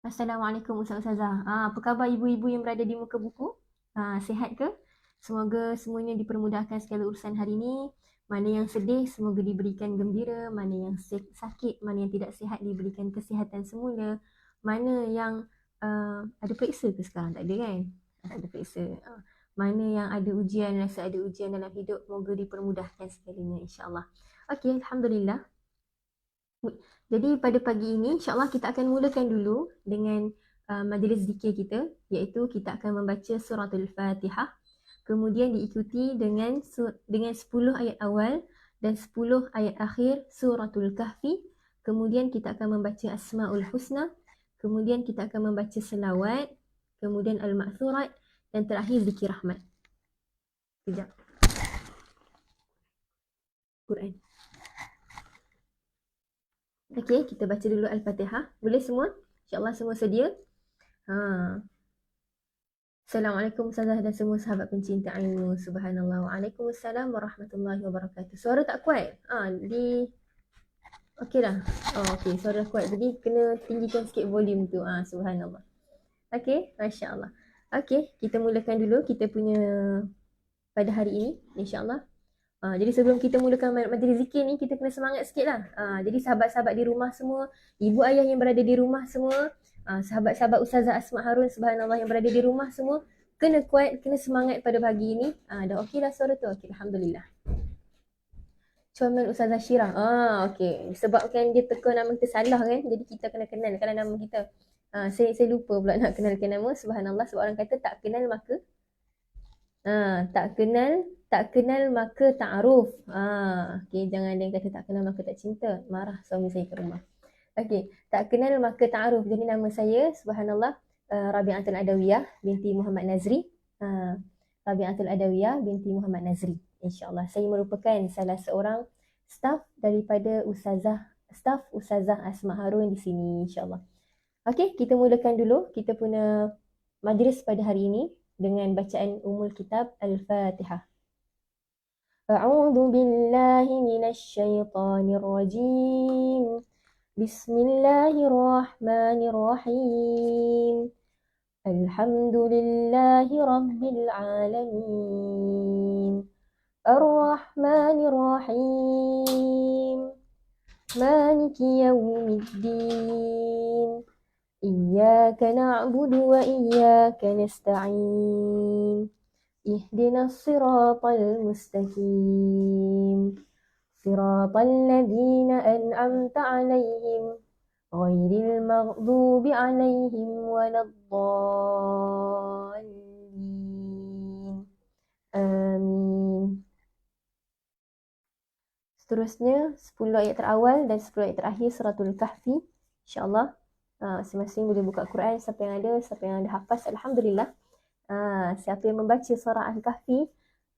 Assalamualaikum Ustazah. Apa khabar ibu-ibu yang berada di muka buku? Sihat ke? Semoga semuanya dipermudahkan segala urusan hari ini. Mana yang sedih, semoga diberikan gembira. Mana yang sakit, mana yang tidak sihat, diberikan kesihatan semula. Mana yang ada periksa ke sekarang? Tak ada kan? Tak ada periksa. Mana yang ada ujian, rasa ada ujian dalam hidup, semoga dipermudahkan segalanya insyaAllah. Okey, Alhamdulillah. Jadi pada pagi ini insyaAllah kita akan mulakan dulu dengan majlis zikir kita, iaitu kita akan membaca suratul Fatihah, kemudian diikuti dengan 10 ayat awal dan 10 ayat akhir suratul Kahfi, kemudian kita akan membaca Asmaul Husna, kemudian kita akan membaca selawat, kemudian Al-Ma'thurat dan terakhir zikir rahmat. Sekejap. Quran. Okey, kita baca dulu Al-Fatihah. Boleh semua? InsyaAllah semua sedia? Assalamualaikum Ustazah dan semua sahabat pencinta ilmu. Subhanallah. Waalaikumsalam warahmatullahi wabarakatuh. Suara tak kuat? Okey dah. Okey, suara kuat. Jadi kena tinggikan sikit volume tu. Subhanallah. Okey, masya-Allah. Okey, kita mulakan dulu kita punya pada hari ini insya-Allah. Jadi sebelum kita mulakan majlis zikir ni, kita kena semangat sikit lah. Jadi sahabat-sahabat di rumah semua, ibu ayah yang berada di rumah semua, sahabat-sahabat Ustazah Asma Harun, subhanallah, yang berada di rumah semua, kena kuat, kena semangat pada pagi ini. Dah okey dah suara tu? Okey, Alhamdulillah. Comel Ustazah Syirah. Okey. Sebabkan dia teka nama kita salah kan, jadi kita kena kenalkan nama kita. Saya lupa pula nak kenalkan nama, subhanallah, sebab orang kata tak kenal maka tak kenal maka ta'aruf. Okey, jangan ada yang kata tak kenal maka tak cinta. Marah suami saya ke rumah. Okey, tak kenal maka ta'aruf. Jadi nama saya subhanallah Rabi'atul Adawiyah binti Muhammad Nazri. Rabi'atul Adawiyah binti Muhammad Nazri. InsyaAllah saya merupakan salah seorang staf daripada staf Ustazah Asma Harun di sini insyaAllah. Okey, kita mulakan dulu kita punya majlis pada hari ini dengan bacaan umul kitab Al-Fatihah. A'udzu billahi minasy syaithanir rajim. Bismillahirrahmanirrahim. Alhamdulillahi rabbil alamin. Ar-Rahmanir Rahim. Maliki yaumiddin. Iyyaka na'budu wa iyyaka nasta'in. Ihdinas siratal mustaqim. Siratal ladzina an'amta 'alaihim ghairil maghdubi 'alaihim waladdallin. Amin. Seterusnya 10 ayat terawal dan 10 ayat terakhir suratul Kahfi. InsyaAllah masing-masing boleh buka Quran, siapa yang ada hafaz, alhamdulillah. Siapa yang membaca surah Al-Kahfi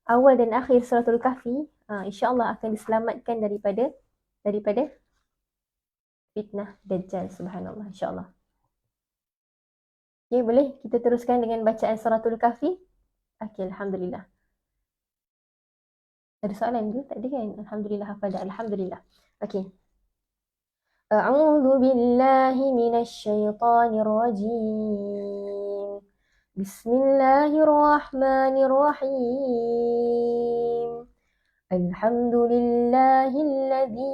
awal dan akhir suratul Kahfi, insya-Allah akan diselamatkan daripada fitnah Dajjal, subhanallah, insya-Allah. Okey, boleh kita teruskan dengan bacaan suratul Kahfi? Okey, alhamdulillah. Ada soalan ke? Tak ada kan? Alhamdulillah, hafal dah. Alhamdulillah. Okey. A'udzu billahi minasy syaithanir rajim. Bismillahirrahmanirrahim. Alhamdulillahilladzi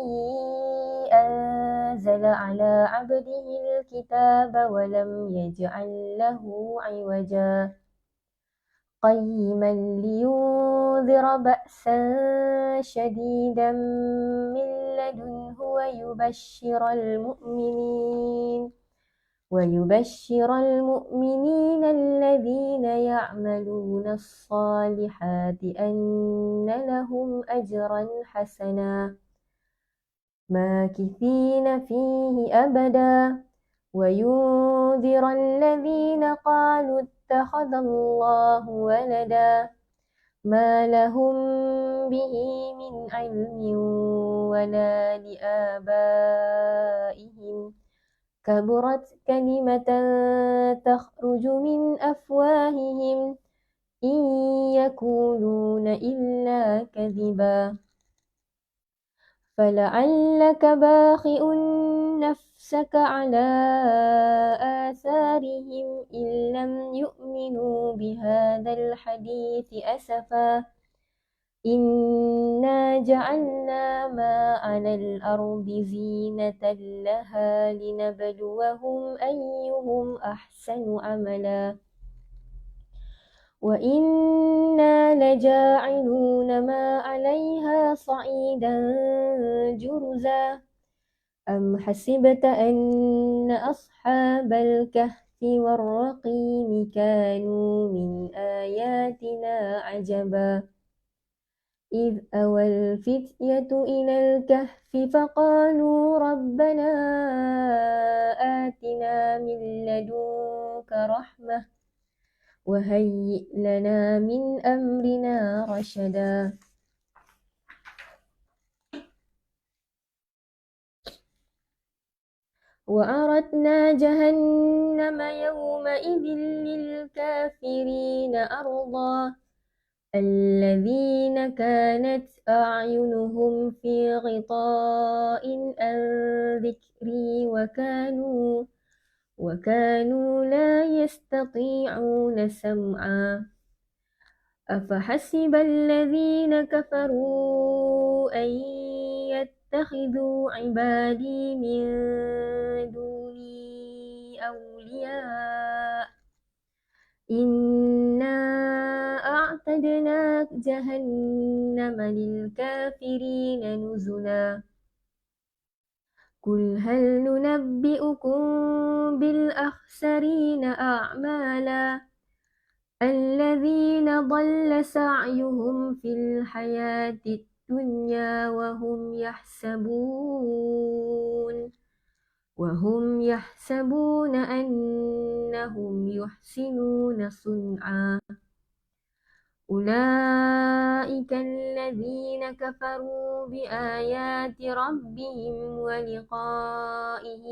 anzala ala 'abdihil kitaba wa lam yaj'al lahu 'iwaja. قيما لينذر بأسا شديدا من لدنه ويبشر المؤمنين الذين يعملون الصالحات أن لهم أجرا حسنا ماكثين فيه أبدا وينذر الذين قالوا اتخذ الله ولدا ما لهم به من علم ولا لآبائهم كبرت كلمة تخرج من أفواههم إن يقولون إلا كذبا فلعلك باخئ نفسك على آثارهم الحديث أسفا إنا جعلنا ما على الأرض زينة لها لنبلوهم أيهم أحسن عملا وإنا لجاعلون ما عليها صعيدا جرزا أم حسبت أن أصحاب الكهف والرقيم كانوا من آياتنا عجبا إذ أوى الفتية إلى الكهف فقالوا ربنا آتنا من لدنك رحمة وهيئ لنا من أمرنا رشدا وأردنا جهنم يومئذ للكافرين أرضا الذين كانت أعينهم في غطاء عن ذكري وكانوا لا يستطيعون سمعا أفحسب الذين كفروا أن يتخذوا عبادي من دوني أولياء إنا أعتدنا جهنم للكافرين نزلا قل هل ننبئكم بالأخسرين أعمالا الذين ضل سعيهم في الحياة الدنيا وهم يحسبون أنهم يحسنون صنعا أولئك الذين كفروا بآيات ربهم ولقائه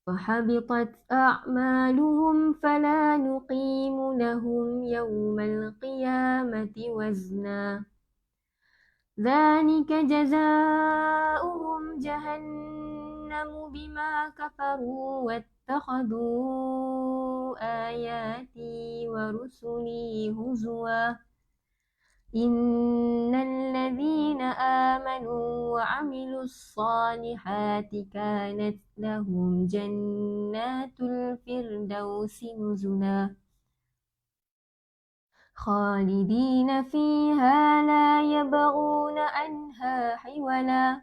فحبطت أعمالهم فلا نقيم لهم يوم القيامة وزنا ذلك جزاؤهم جهنم بما كفروا واتخذوا آياتي ورسلي هزوا إن الذين آمنوا وعملوا الصالحات كانت لهم جنات الفردوس نزلا خالدين فيها لا يبغون عنها حولا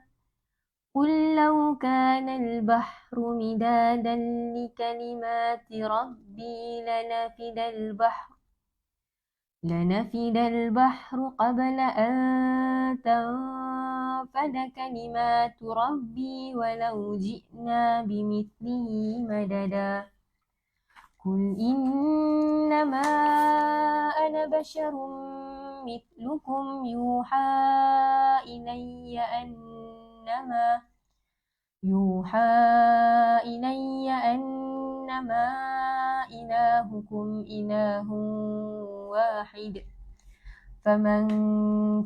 قل لو كان البحر مدادا لكلمات ربي لنفد البحر قبل أن تنفد كلمات ربي ولو جئنا بمثله مددا قل إنما أنا بشر مثلكم يوحى إلي أنما إلهكم إله واحد فمن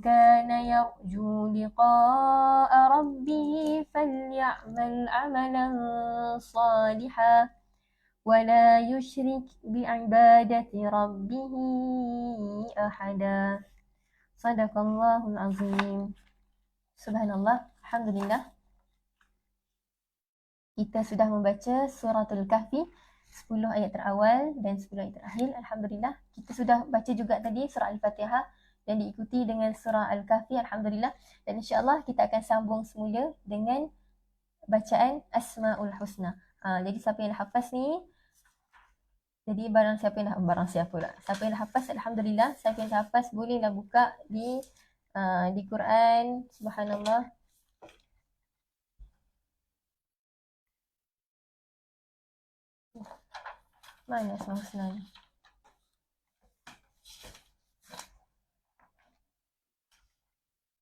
كان يرجو لقاء ربه فليعمل عملا صالحا ولا يشرك بعبادة ربه أحدا صدق الله العظيم. Subhanallah, Alhamdulillah. Kita sudah membaca Suratul Kahfi 10 ayat terawal dan 10 ayat terakhir. Alhamdulillah. Kita sudah baca juga tadi surah Al-Fatihah dan diikuti dengan surah Al-Kahfi. Alhamdulillah. Dan insyaAllah kita akan sambung semula dengan bacaan Asma'ul Husna. Jadi siapa yang hafaz ni, jadi siapa yang hafaz, Alhamdulillah. Siapa yang hafaz bolehlah buka di Quran. Subhanallah. Mana Asma'ul Husna ni?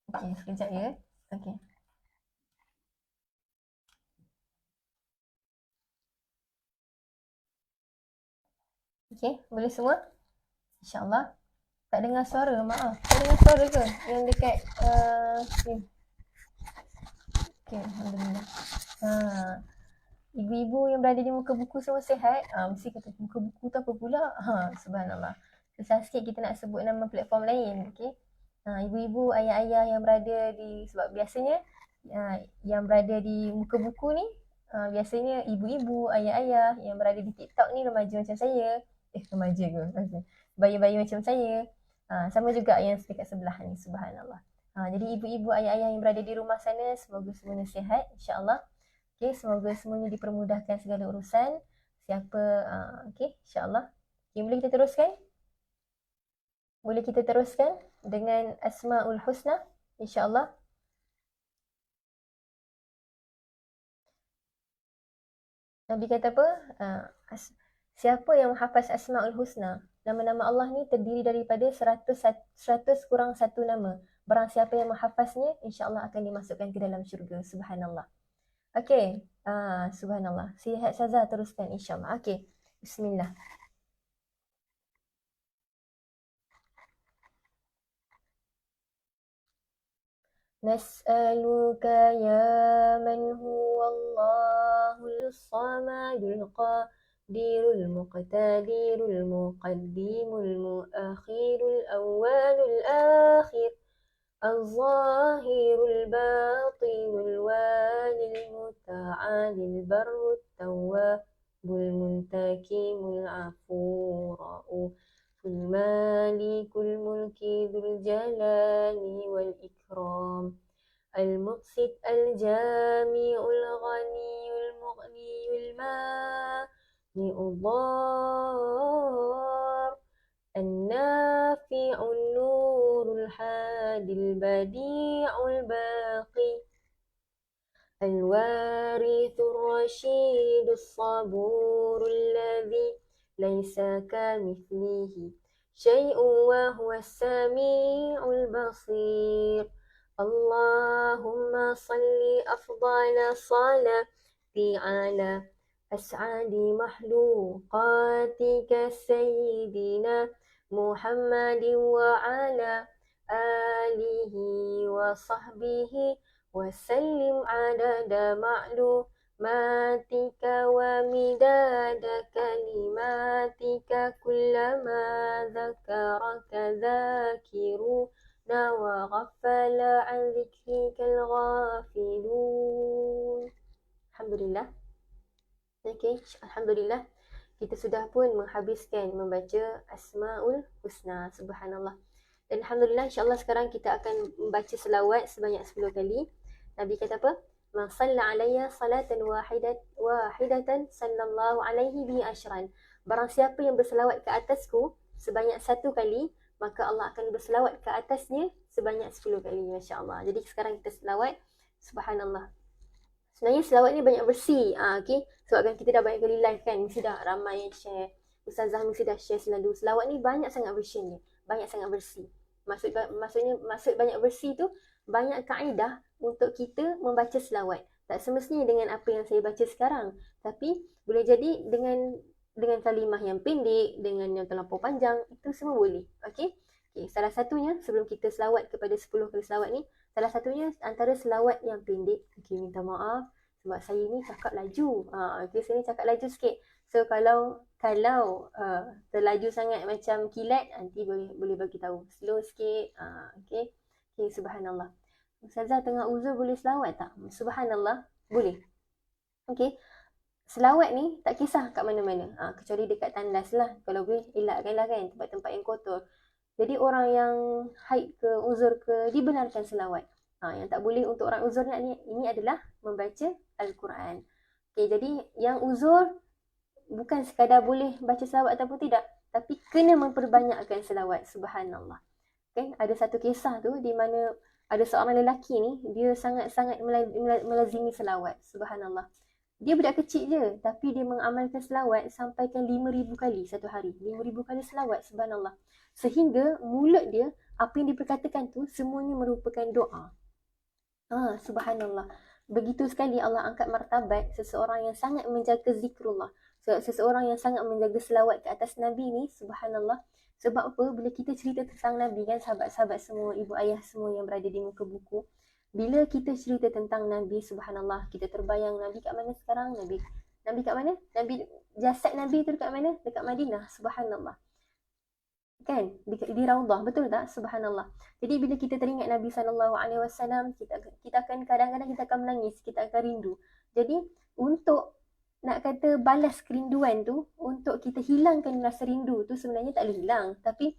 Okey, sekejap ya. Okey. Okey, boleh semua? InsyaAllah. Tak dengar suara, maaf. Tak dengar suara ke? Yang dekat ni. Okey, Alhamdulillah. ibu-ibu yang berada di muka buku semua sihat? Mesti kata muka buku tu apa pula? Subhanallah. Susah sikit kita nak sebut nama platform lain, okey? Ibu-ibu, ayah-ayah yang berada di, sebab biasanya yang berada di muka buku ni biasanya ibu-ibu, ayah-ayah yang berada di TikTok ni remaja macam saya. Remaja ke? Okay. Bayi-bayi macam saya. Sama juga yang dekat sebelah ni, subhanallah. Jadi ibu-ibu, ayah-ayah yang berada di rumah sana, semoga semuanya sihat, insya-Allah. Okay, semoga semuanya dipermudahkan segala urusan. Siapa, okay, insya-Allah. Okay, boleh kita teruskan? Boleh kita teruskan dengan Asmaul Husna, insya-Allah. Nabi kata apa? Siapa yang menghafaz Asmaul Husna, nama-nama Allah ni terdiri daripada 100 kurang 1 nama. Barang siapa yang menghafaznya, insya-Allah akan dimasukkan ke dalam syurga. Subhanallah. Okey, subhanallah. Sihat Saza teruskan insya-Allah. Okey. Bismillah. Nas'aluka ya man huwa Allahul samadul qadirul muqtadirul muqaddimul muakhirul awwalul akhir الظاهر الباطن الوالي المتعالي البر التواب المنتكم العفو رؤوف المالك الملك ذو الجلال والإكرام المقسط الجامع الغني المغني المانع الضار النافع النور الهادي البديع الباقي الوارث الرشيد الصبور الذي ليس كمثله شيء وهو السميع البصير اللهم صل أفضل صلاة على أسعد مخلوقاتك سيدنا محمد وعلى آله وصحبه وسلم عدد معلوماتك ومداد كلماتك كلما ذكرك ذاكرون وغفل عن ذكرك الغافلون. Alhamdulillah. Okay, Alhamdulillah. Kita sudah pun menghabiskan membaca Asmaul Husna. Subhanallah. Dan Alhamdulillah, insyaAllah sekarang kita akan membaca selawat sebanyak 10 kali. Nabi kata apa? Man salla alayya salatan wahidatan sallallahu alaihi bi ashran. Barang siapa yang berselawat ke atasku sebanyak 1 kali, maka Allah akan berselawat ke atasnya sebanyak 10 kali. Masya Allah. Jadi sekarang kita selawat. Subhanallah. Sebenarnya selawat ni banyak versi. Okay? Sebabkan kita dah banyak kali live kan. Mesti dah ramai yang share. Ustazah mesti dah share selalu. Selawat ni banyak sangat version dia. Banyak sangat versi. Maksud banyak versi tu, banyak kaedah untuk kita membaca selawat. Tak semestinya dengan apa yang saya baca sekarang. Tapi boleh jadi dengan kalimah yang pendek, dengan yang terlampau panjang. Itu semua boleh. Okay? Salah satunya, sebelum kita selawat kepada 10 kali selawat ni, salah satunya antara selawat yang pendek. Minta maaf sebab saya ni cakap laju. Saya ni cakap laju sikit. So kalau terlaju sangat macam kilat, nanti boleh bagi tahu. Slow sikit. Okay, subhanallah. Ustazah tengah uzur boleh selawat tak? Subhanallah, boleh. Okay. Selawat ni tak kisah kat mana-mana. Kecuali dekat tandas lah. Kalau boleh elakkanlah kan tempat-tempat yang kotor. Jadi orang yang haid ke, uzur ke, dibenarkan selawat. Yang tak boleh untuk orang uzur ini adalah membaca Al-Quran. Okay, jadi yang uzur bukan sekadar boleh baca selawat ataupun tidak, tapi kena memperbanyakkan selawat. Subhanallah. Okay, ada satu kisah tu di mana ada seorang lelaki ni, dia sangat-sangat melazimi selawat. Subhanallah. Dia budak kecil je, tapi dia mengamalkan selawat sampaikan 5,000 kali satu hari. 5,000 kali selawat, subhanallah. Sehingga mulut dia, apa yang diperkatakan tu, semuanya merupakan doa. Subhanallah. Begitu sekali Allah angkat martabat seseorang yang sangat menjaga zikrullah. Seseorang yang sangat menjaga selawat ke atas Nabi ni, subhanallah. Sebab apa? Bila kita cerita tentang Nabi kan, sahabat-sahabat semua, ibu ayah semua yang berada di muka buku, bila kita cerita tentang Nabi, subhanallah, kita terbayang Nabi kat mana sekarang? Nabi Nabi kat mana? Jasad Nabi tu dekat mana? Dekat Madinah. Subhanallah. Kan? Di Raudhah, betul tak? Subhanallah. Jadi bila kita teringat Nabi SAW, kita akan kadang-kadang kita akan menangis, kita akan rindu. Jadi untuk nak kata balas kerinduan tu, untuk kita hilangkan rasa rindu tu sebenarnya tak boleh hilang. Tapi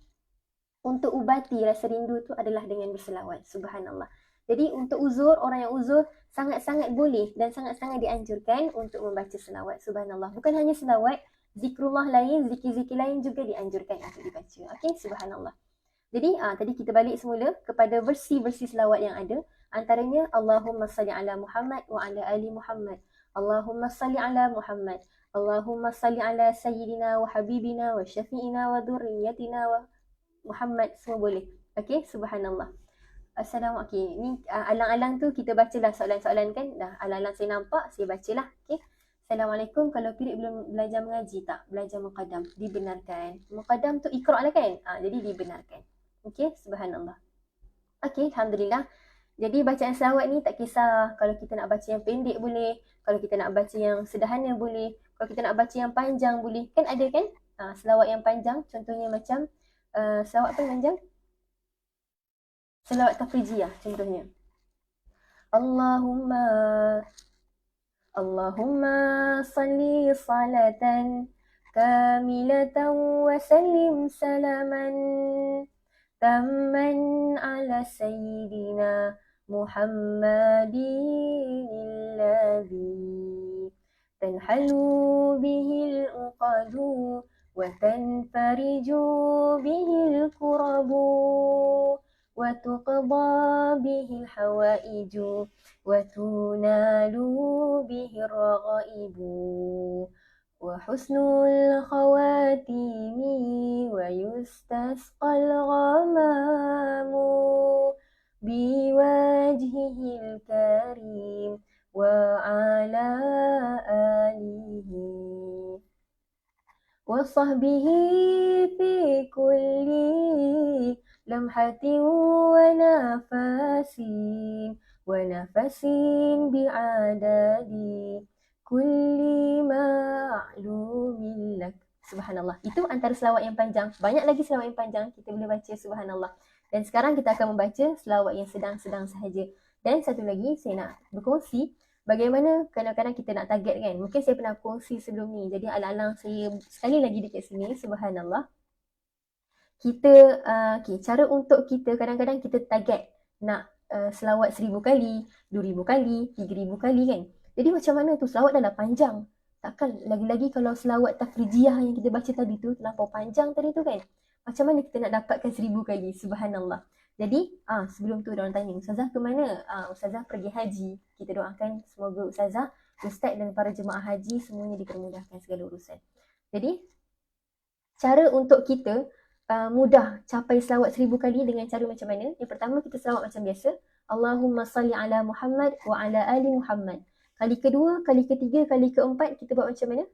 untuk ubati rasa rindu tu adalah dengan berselawat. Subhanallah. Jadi untuk uzur, orang yang uzur sangat-sangat boleh dan sangat-sangat dianjurkan untuk membaca selawat. Subhanallah. Bukan hanya selawat, zikrullah lain, zikir-zikir lain juga dianjurkan untuk dibaca. Okey, subhanallah. Jadi tadi kita balik semula kepada versi-versi selawat yang ada. Antaranya Allahumma salli ala Muhammad wa ala ali Muhammad. Allahumma salli ala Muhammad. Allahumma salli ala sayyidina wa habibina wa syafi'ina wa dhurriyyatina wa Muhammad. Semua boleh. Okey, subhanallah. Assalamualaikum. Okay, ni alang-alang tu kita bacalah soalan-soalan kan. Dah alang-alang saya nampak, saya bacalah. Okey. Assalamualaikum. Kalau Pirik belum belajar mengaji tak? Belajar muqaddam. Dibenarkan. Muqaddam tu iqra' lah kan? Jadi dibenarkan. Okey, subhanallah. Okey, alhamdulillah. Jadi bacaan selawat ni tak kisah kalau kita nak baca yang pendek boleh, kalau kita nak baca yang sederhana boleh, kalau kita nak baca yang panjang boleh. Kan ada kan? Selawat yang panjang contohnya macam selawat apa yang panjang? Selawat tafrijiyah contohnya. Allahumma salli salatan kamilatan wa sallim salaman tamman ala sayyidina Muhammadin alladhi tanhalu bihil uqadu wa tanfariju bihil kurabu وتقضى به الحوائج وتنال به الرغائب وحسن الخواتيم ويستسقى الغمام بوجهه الكريم وعلى آله وصحبه في كل لمحة ونفس بعدد كل معلوم لك. Subhanallah. Itu antara selawat yang panjang. Banyak lagi selawat yang panjang kita boleh baca, subhanallah. Dan sekarang kita akan membaca selawat yang sedang-sedang sahaja. Dan satu lagi saya nak berkongsi bagaimana kadang-kadang kita nak target kan. Mungkin saya pernah kongsi sebelum ni. Jadi alang-alang saya sekali lagi dekat sini, subhanallah. Kita cara untuk kita kadang-kadang kita target nak selawat 1000 kali, 2000 kali, 3000 kali kan. Jadi macam mana tu, selawat dah panjang. Takkan lagi-lagi kalau selawat tafrijiyah yang kita baca tadi tu terlampau panjang tadi tu kan. Macam mana kita nak dapatkan 1000 kali, subhanallah. Jadi sebelum tu orang tanya, Ustazah ke mana? Ustazah pergi haji. Kita doakan semoga Ustazah, Ustaz dan para jemaah haji semuanya dipermudahkan segala urusan. Jadi cara untuk kita mudah capai selawat 1000 kali dengan cara macam mana? Yang pertama kita selawat macam biasa. Allahumma salli ala Muhammad wa ala ali Muhammad. Kali kedua, kali ketiga, kali keempat kita buat macam mana?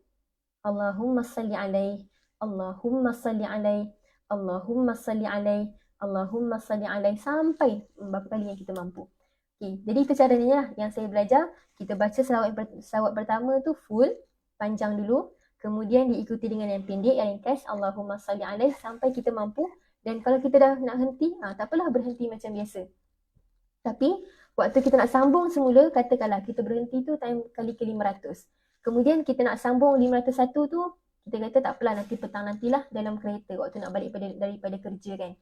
Allahumma salli alaih, Allahumma salli alaih, Allahumma salli alaih, Allahumma salli alaih sampai berapa kali yang kita mampu. Okay, jadi itu caranya lah yang saya belajar. Kita baca selawat pertama tu full, panjang dulu. Kemudian diikuti dengan yang pendek, yang ringkas, Allahumma salli alaih sampai kita mampu. Dan kalau kita dah nak henti, tak apalah berhenti macam biasa. Tapi waktu kita nak sambung semula, katakanlah kita berhenti tu time kali ke-500. Kemudian kita nak sambung 501 tu, kita kata tak apalah nanti petang nantilah dalam kereta waktu nak balik daripada kerja kan.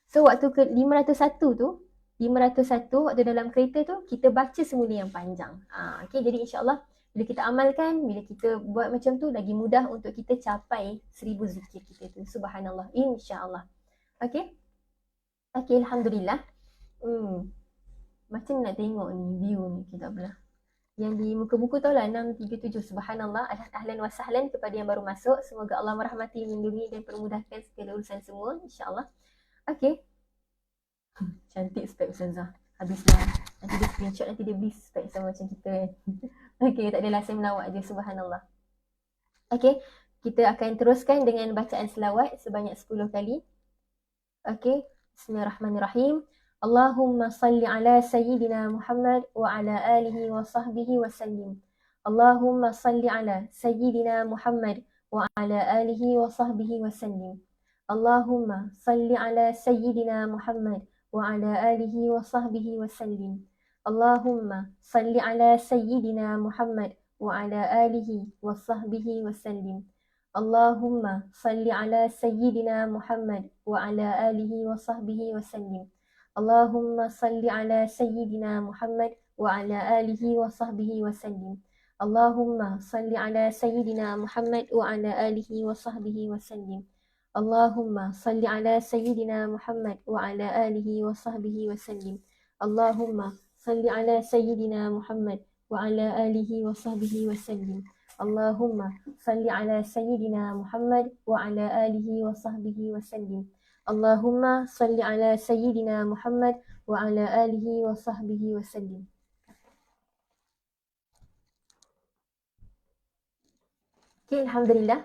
So waktu ke 501 tu, 501 waktu dalam kereta tu, kita baca semula yang panjang. Okay, jadi insyaAllah bila kita amalkan, bila kita buat macam tu, lagi mudah untuk kita capai 1000 zikir kita tu. Subhanallah. InsyaAllah. Okay? Okay, alhamdulillah. Macam nak tengok ni, view ni. Kita belah. Yang di muka buku tau lah, 637. Subhanallah. Ahlan wa sahlan kepada yang baru masuk. Semoga Allah merahmati, melindungi dan permudahkan segala urusan semua. InsyaAllah. Okay. Cantik spek Ustazah. Habislah. Nanti dia screenshot, nanti dia beli spek sama macam kita kan. Okay, tak adalah, saya melawak je, subhanallah. Okay, kita akan teruskan dengan bacaan selawat sebanyak 10 kali. Okay, bismillahirrahmanirrahim. Allahumma salli ala sayyidina Muhammad wa ala alihi wa sahbihi wa sallim. Allahumma salli ala Sayyidina Muhammad wa ala alihi wa sahbihi wa sallim. Allahumma salli ala Sayyidina Muhammad wa ala alihi wa sahbihi wa sallim. Allahumma salli ala Sayyidina Muhammad wa ala alihi wa sahbihi wa sallim. Allahumma salli ala Sayyidina Muhammad wa ala alihi wa sahbihi wa sallim. Allahumma salli ala Sayyidina Muhammad wa ala alihi wa sahbihi wa sallim. Allahumma salli ala Sayyidina Muhammad wa ala alihi wa sahbihi wa sallim. Allahumma salli ala Sayyidina Muhammad wa ala alihi wa sahbihi wa sallim. Allahumma salli ala Sayyidina Muhammad wa ala alihi wa sahbihi wa sallim. Allahumma salli ala Sayyidina Muhammad wa ala alihi wa sahbihi wa sallim. Allahumma salli ala Sayyidina Muhammad wa ala alihi wa sahbihi wa sallim. Okay, Alhamdulillah.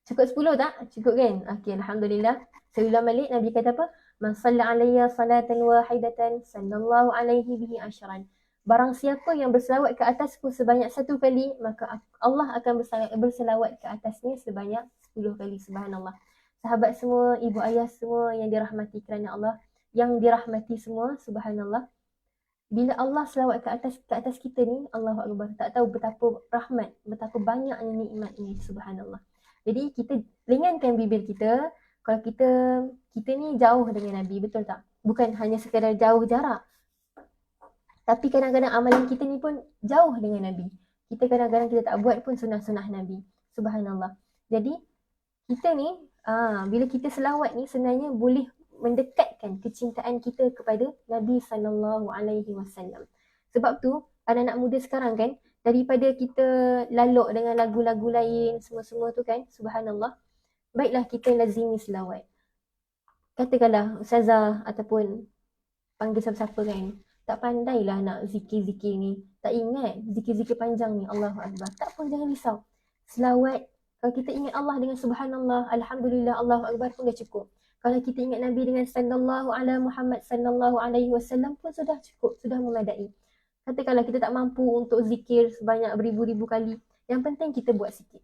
Cukup 10 tak? Cukup kan? Okay, Alhamdulillah. Saya ulang balik, Nabi kata apa? Man salla alayya salatan wahidatan sallallahu alaihi bihi asyran. Barang siapa yang berselawat ke atasku sebanyak 1 kali, maka Allah akan berselawat ke atasnya sebanyak 10 kali. Subhanallah. Sahabat semua, ibu ayah semua yang dirahmati kerana Allah, yang dirahmati semua, subhanallah. Bila Allah selawat ke atas kita ni, Allahu Akbar, tak tahu betapa rahmat, betapa banyaknya nikmat ini, subhanallah. Jadi kita ringankan bibir kita. Kalau kita ni jauh dengan Nabi, betul tak? Bukan hanya sekadar jauh jarak, tapi kadang-kadang amalan kita ni pun jauh dengan Nabi. Kita kadang-kadang kita tak buat pun sunnah-sunnah Nabi, subhanallah. Jadi kita ni bila kita selawat ni sebenarnya boleh mendekatkan kecintaan kita kepada Nabi sallallahu alaihi wasallam. Sebab tu anak-anak muda sekarang kan, daripada kita lalok dengan lagu-lagu lain semua-semua tu kan, subhanallah, baiklah kita lazimi selawat. Katakanlah ustazah ataupun panggil siapa-siapa kan, tak pandailah nak zikir-zikir ni, tak ingat zikir-zikir panjang ni, Allahu Akbar, tak pun jangan risau. Selawat, kalau kita ingat Allah dengan subhanallah, alhamdulillah, Allahu Akbar pun dah cukup. Kalau kita ingat Nabi dengan sallallahu ala Muhammad sallallahu alaihi wasallam pun sudah cukup, sudah memadai. Katakanlah kita tak mampu untuk zikir sebanyak beribu-ribu kali, yang penting kita buat sikit.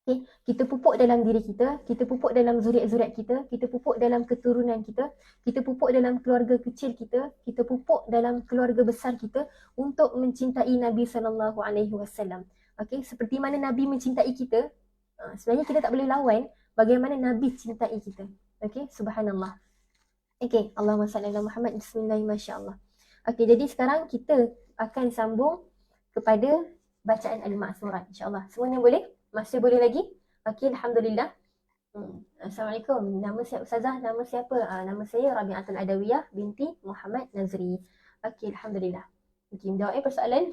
Okay? Kita pupuk dalam diri kita pupuk dalam zuriat-zuriat kita pupuk dalam keturunan kita pupuk dalam keluarga kecil kita pupuk dalam keluarga besar kita untuk mencintai Nabi sallallahu alaihi wasallam. Okay? Seperti mana Nabi mencintai kita, sebenarnya kita tak boleh lawan bagaimana Nabi cintai kita. Okay, subhanallah. Okay, Allahumma salli ala Muhammad. Bismillahirrahmanirrahim. Okay, jadi sekarang kita akan sambung kepada bacaan al-ma'surat, insyaAllah. Semuanya boleh? Masih boleh lagi? Okay, Alhamdulillah. Assalamualaikum. Nama saya Ustazah, nama siapa? Nama saya Rabi'atul Adawiyah binti Muhammad Nazri. Okay, Alhamdulillah. Okay, menjawab persoalan.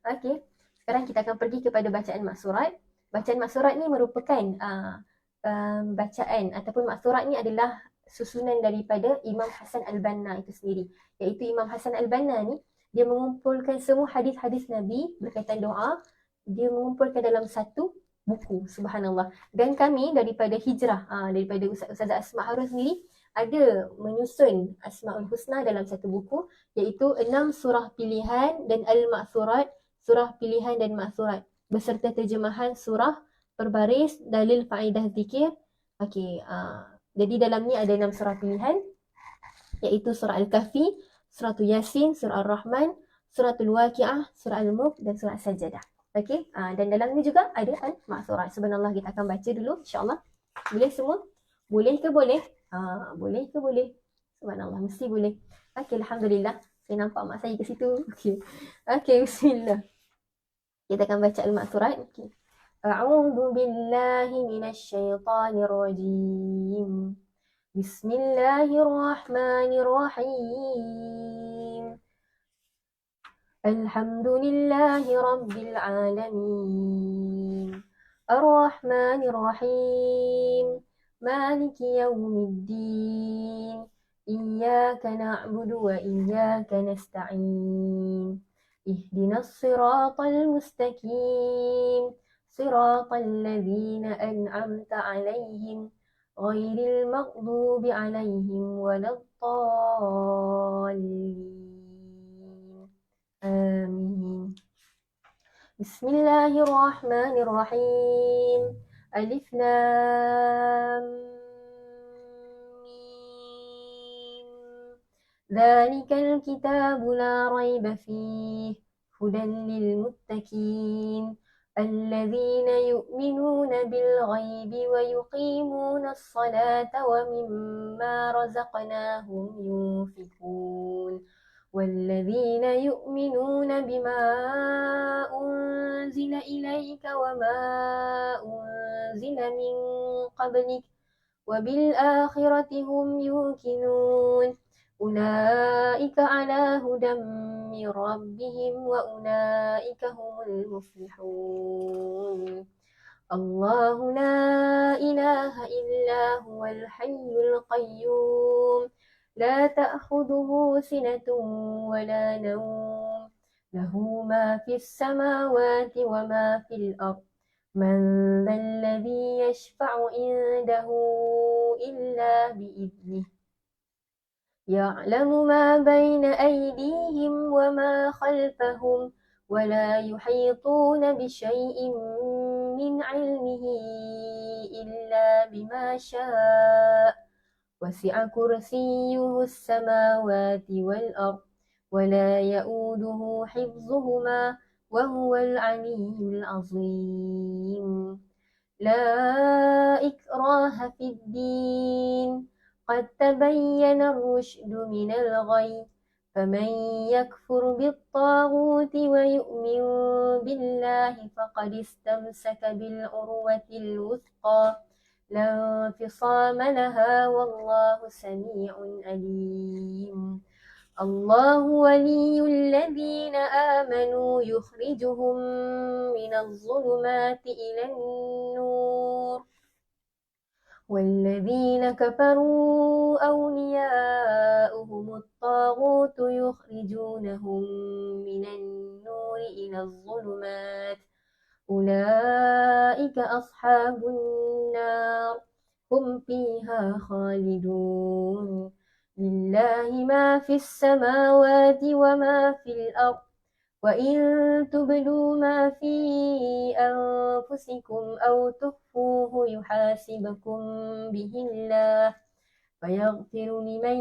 Okay, sekarang kita akan pergi kepada bacaan ma'surat. Bacaan ma'surat ni merupakan bacaan ataupun ma'surat ni adalah susunan daripada Imam Hasan Al-Banna itu sendiri. Iaitu Imam Hasan Al-Banna ni, dia mengumpulkan semua hadis-hadis Nabi berkaitan doa, dia mengumpulkan dalam satu buku, subhanallah. Dan kami daripada Hijrah, daripada Ustazah Asma Harun sendiri, ada menyusun Asmaul Husna dalam satu buku, iaitu 6 surah pilihan dan Al-Ma'surat, surah pilihan dan Ma'surat, beserta terjemahan surah berbaris, dalil faedah zikir. Okey, jadi dalam ni ada 6 surah pilihan, iaitu surah Al-Kahfi, surah Yasin, surah Ar-Rahman, surah Al-Waqi'ah, surah Al-Mulk dan surah Sajadah. Okey, dan dalam ni juga ada al-ma'surat. Subhanallah, kita akan baca dulu insya-Allah. Boleh semua? Boleh ke boleh? Boleh ke boleh? Subhanallah, mesti boleh. Okey, alhamdulillah. Saya nampak mak saya ke situ. Okey. Okey, bismillah. Kita akan baca al-ma'surat. Okey. A'udzu billahi minasy syaithanir rajim. Bismillahirrahmanirrahim. Alhamdulillahi rabbil alamin. Ar-Rahmanir Rahim. Maliki yaumiddin. Iyyaka na'budu wa iyyaka nasta'in. Ihdinas siratal mustaqim. Siratal ladzina an'amta 'alaihim ghairil maghdubi 'alaihim waladdallin. Amin. بسم الله الرحمن الرحيم. ألف لام ميم. ذلك الكتاب لا ريب فيه هدى للمتقين الذين يؤمنون بالغيب ويقيمون الصلاة ومما رزقناهم ينفقون والذين يؤمنون بما أنزل إليك وما أنزل من قبلك وبالآخرة هم يوقنون أولئك على هدى من ربهم وأولئك هم المفلحون الله لا إله إلا هو الحي القيوم لا تأخذه سنة ولا نوم له ما في السماوات وما في الأرض من ذا الذي يشفع عنده إلا بإذنه يعلم ما بين أيديهم وما خلفهم ولا يحيطون بشيء من علمه إلا بما شاء وسع كرسيه السماوات والأرض ولا يؤوده حفظهما وهو العلي العظيم لا إكراه في الدين قد تبين الرشد من الغي فمن يكفر بالطاغوت ويؤمن بالله فقد استمسك بالعروة الوثقى لا انفصام لها والله سميع عليم الله ولي الذين آمنوا يخرجهم من الظلمات إلى النور والذين كفروا أولياؤهم الطاغوت يخرجونهم من النور إلى الظلمات أولئك أصحاب النار هم فيها خالدون لله ما في السماوات وما في الأرض وإن تبدوا ما في أنفسكم أو تخفوه يحاسبكم به الله فيغفر لمن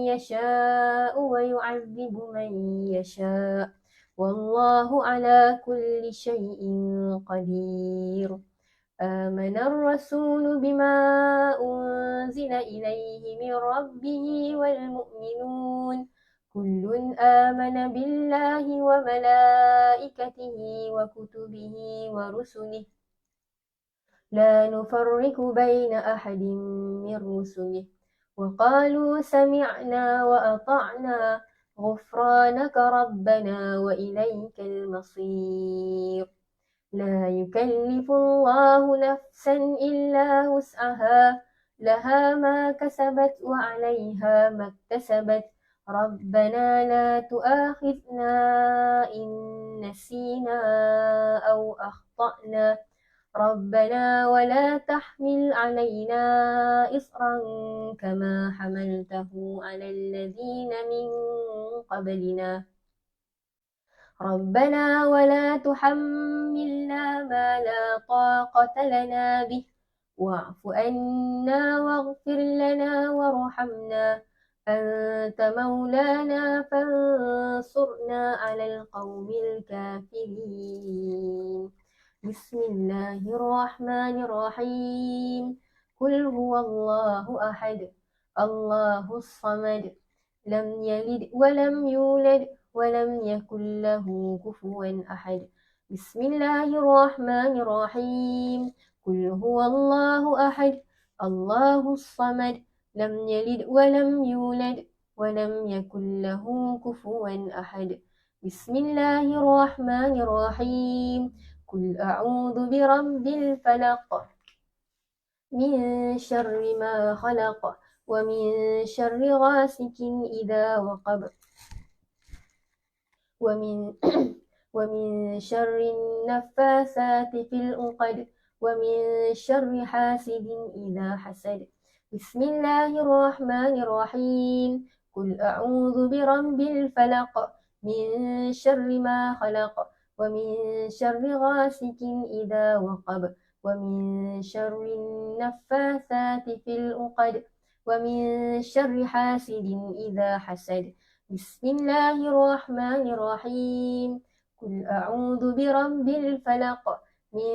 يشاء ويعذب من يشاء والله على كل شيء قدير آمن الرسول بما أنزل إليه من ربه والمؤمنون كل آمن بالله وملائكته وكتبه ورسله لا نفرق بين أحد من رسله وقالوا سمعنا وأطعنا غفرانك ربنا وإليك المصير لا يكلف الله نفسا إلا وسعها لها ما كسبت وعليها ما اكتسبت ربنا لا تؤاخذنا إن نسينا أو أخطأنا ربنا ولا تحمل علينا إصرا كما حملته على الذين من قبلنا ربنا ولا تحملنا ما لا طاقة لنا به واعف عنا واغفر لنا وارحمنا أنت مولانا فانصرنا على القوم الكافرين بسم الله الرحمن الرحيم قل هو الله أحد الله الصمد لم يلد ولم يولد ولم يكن له كفوا أحد بسم الله الرحمن الرحيم قل هو الله أحد الله الصمد لم يلد ولم يولد ولم يكن له كفوا أحد بسم الله الرحمن الرحيم قل أعوذ برب الفلق من شر ما خلق ومن شر غاسق إذا وقب ومن ومن شر النفاثات في العقد ومن شر حاسد إذا حسد بسم الله الرحمن الرحيم قل أعوذ برب الفلق من شر ما خلق ومن شر غاسق إذا وقب ومن شر النفاثات في العقد ومن شر حاسد إذا حسد بسم الله الرحمن الرحيم قل أعوذ برب الفلق من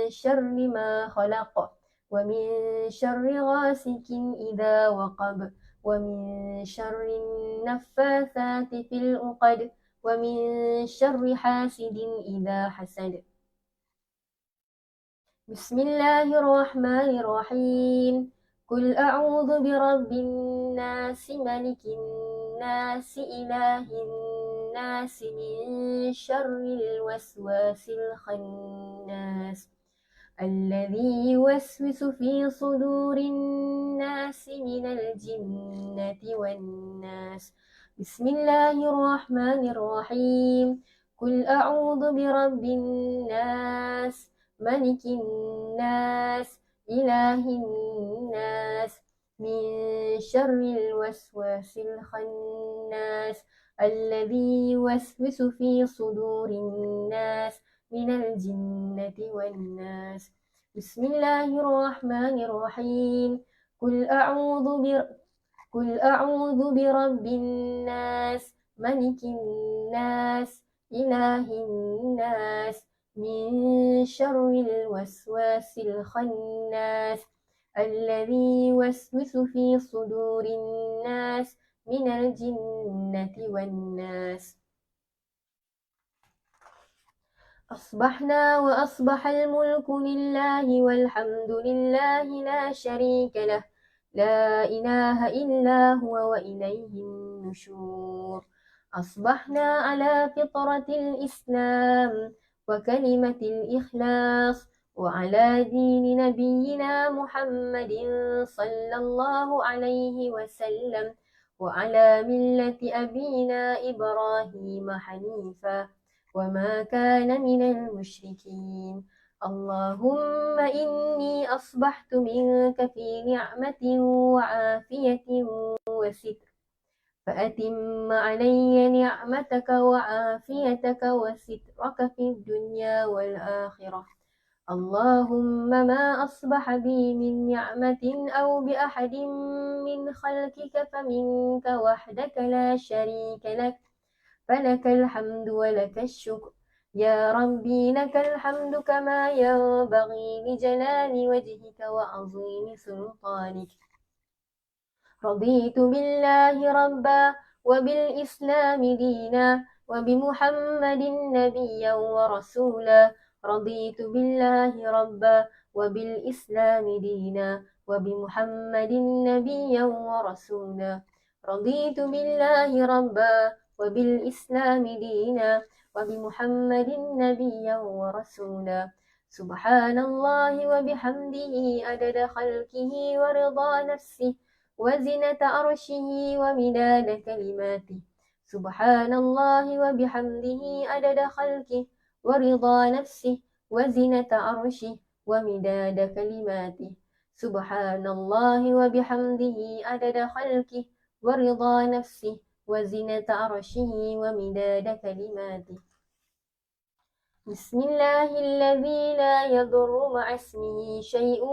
شر ما خلق ومن شر غاسق إذا وقب ومن شر النفاثات في العقد ومن شر حاسد إذا حسد بسم الله الرحمن الرحيم قل أعوذ برب الناس ملك الناس إله الناس من شر الوسواس الخناس الذي يوسوس في صدور الناس من الجنة والناس بسم الله الرحمن الرحيم قل أعوذ برب الناس ملك الناس إله الناس من شر الوسواس الخناس الذي يوسوس في صدور الناس من الجنة والناس بسم الله الرحمن الرحيم قل أعوذ برب الناس ملك الناس إله الناس من شر الوسواس الخناس الذي يوسوس في صدور الناس من الجنة والناس أصبحنا وأصبح الملك لله والحمد لله لا شريك له لا إله إلا هو وإليه النشور أصبحنا على فطرة الإسلام وكلمة الإخلاص وعلى دين نبينا محمد صلى الله عليه وسلم وعلى ملة أبينا إبراهيم حنيفا وما كان من المشركين اللهم إني أصبحت منك في نعمة وعافية وستر فأتم علي نعمتك وعافيتك وسترك في الدنيا والآخرة اللهم ما أصبح بي من نعمة أو بأحد من خلقك فمنك وحدك لا شريك لك فلك الحمد ولك الشكر يا ربي لك الحمد كما ينبغي لجلال وجهك وعظيم سلطانك رضيت بالله ربا وبالإسلام دينا وبمحمد نبيا ورسولا رضيت بالله ربا وبالإسلام دينا وبمحمد نبيا ورسولا رضيت بالله ربا وبالإسلام دينا وبمحمد نبيا ورسولا سبحان الله وبحمده عدد خلقه ورضا نفسه وزنة عرشه ومداد كلماته سبحان الله وبحمده عدد خلقه ورضا نفسه وزنة عرشه ومداد كلماته سبحان الله وبحمده عدد خلقه ورضا نفسه وزنة عرشه ومداد كلماته بسم الله الذي لا يضر مع اسمه شيء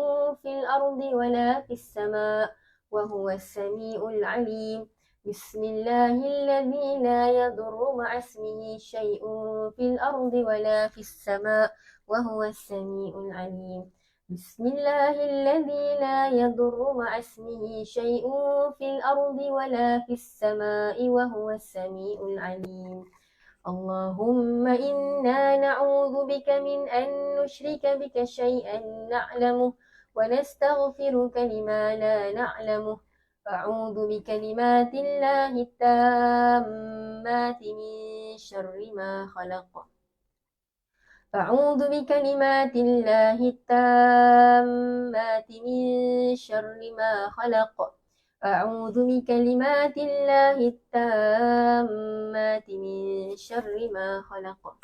في الأرض ولا في السماء وهو السميع العليم بسم الله الذي لا يضر مع اسمه شيء في الأرض ولا في السماء وهو السميع العليم بسم الله الذي لا يضر مع اسمه شيء في الأرض ولا في السماء وهو السميع العليم اللهم إنا نعوذ بك من أن نشرك بك شيئا نعلمه ونستغفرك لما لا نعلمه أعوذ بكلمات الله التامات من شر ما خلق أعوذ بكلمات الله التامات من شر ما خلق أعوذ بكلمات الله التامات من شر ما خلق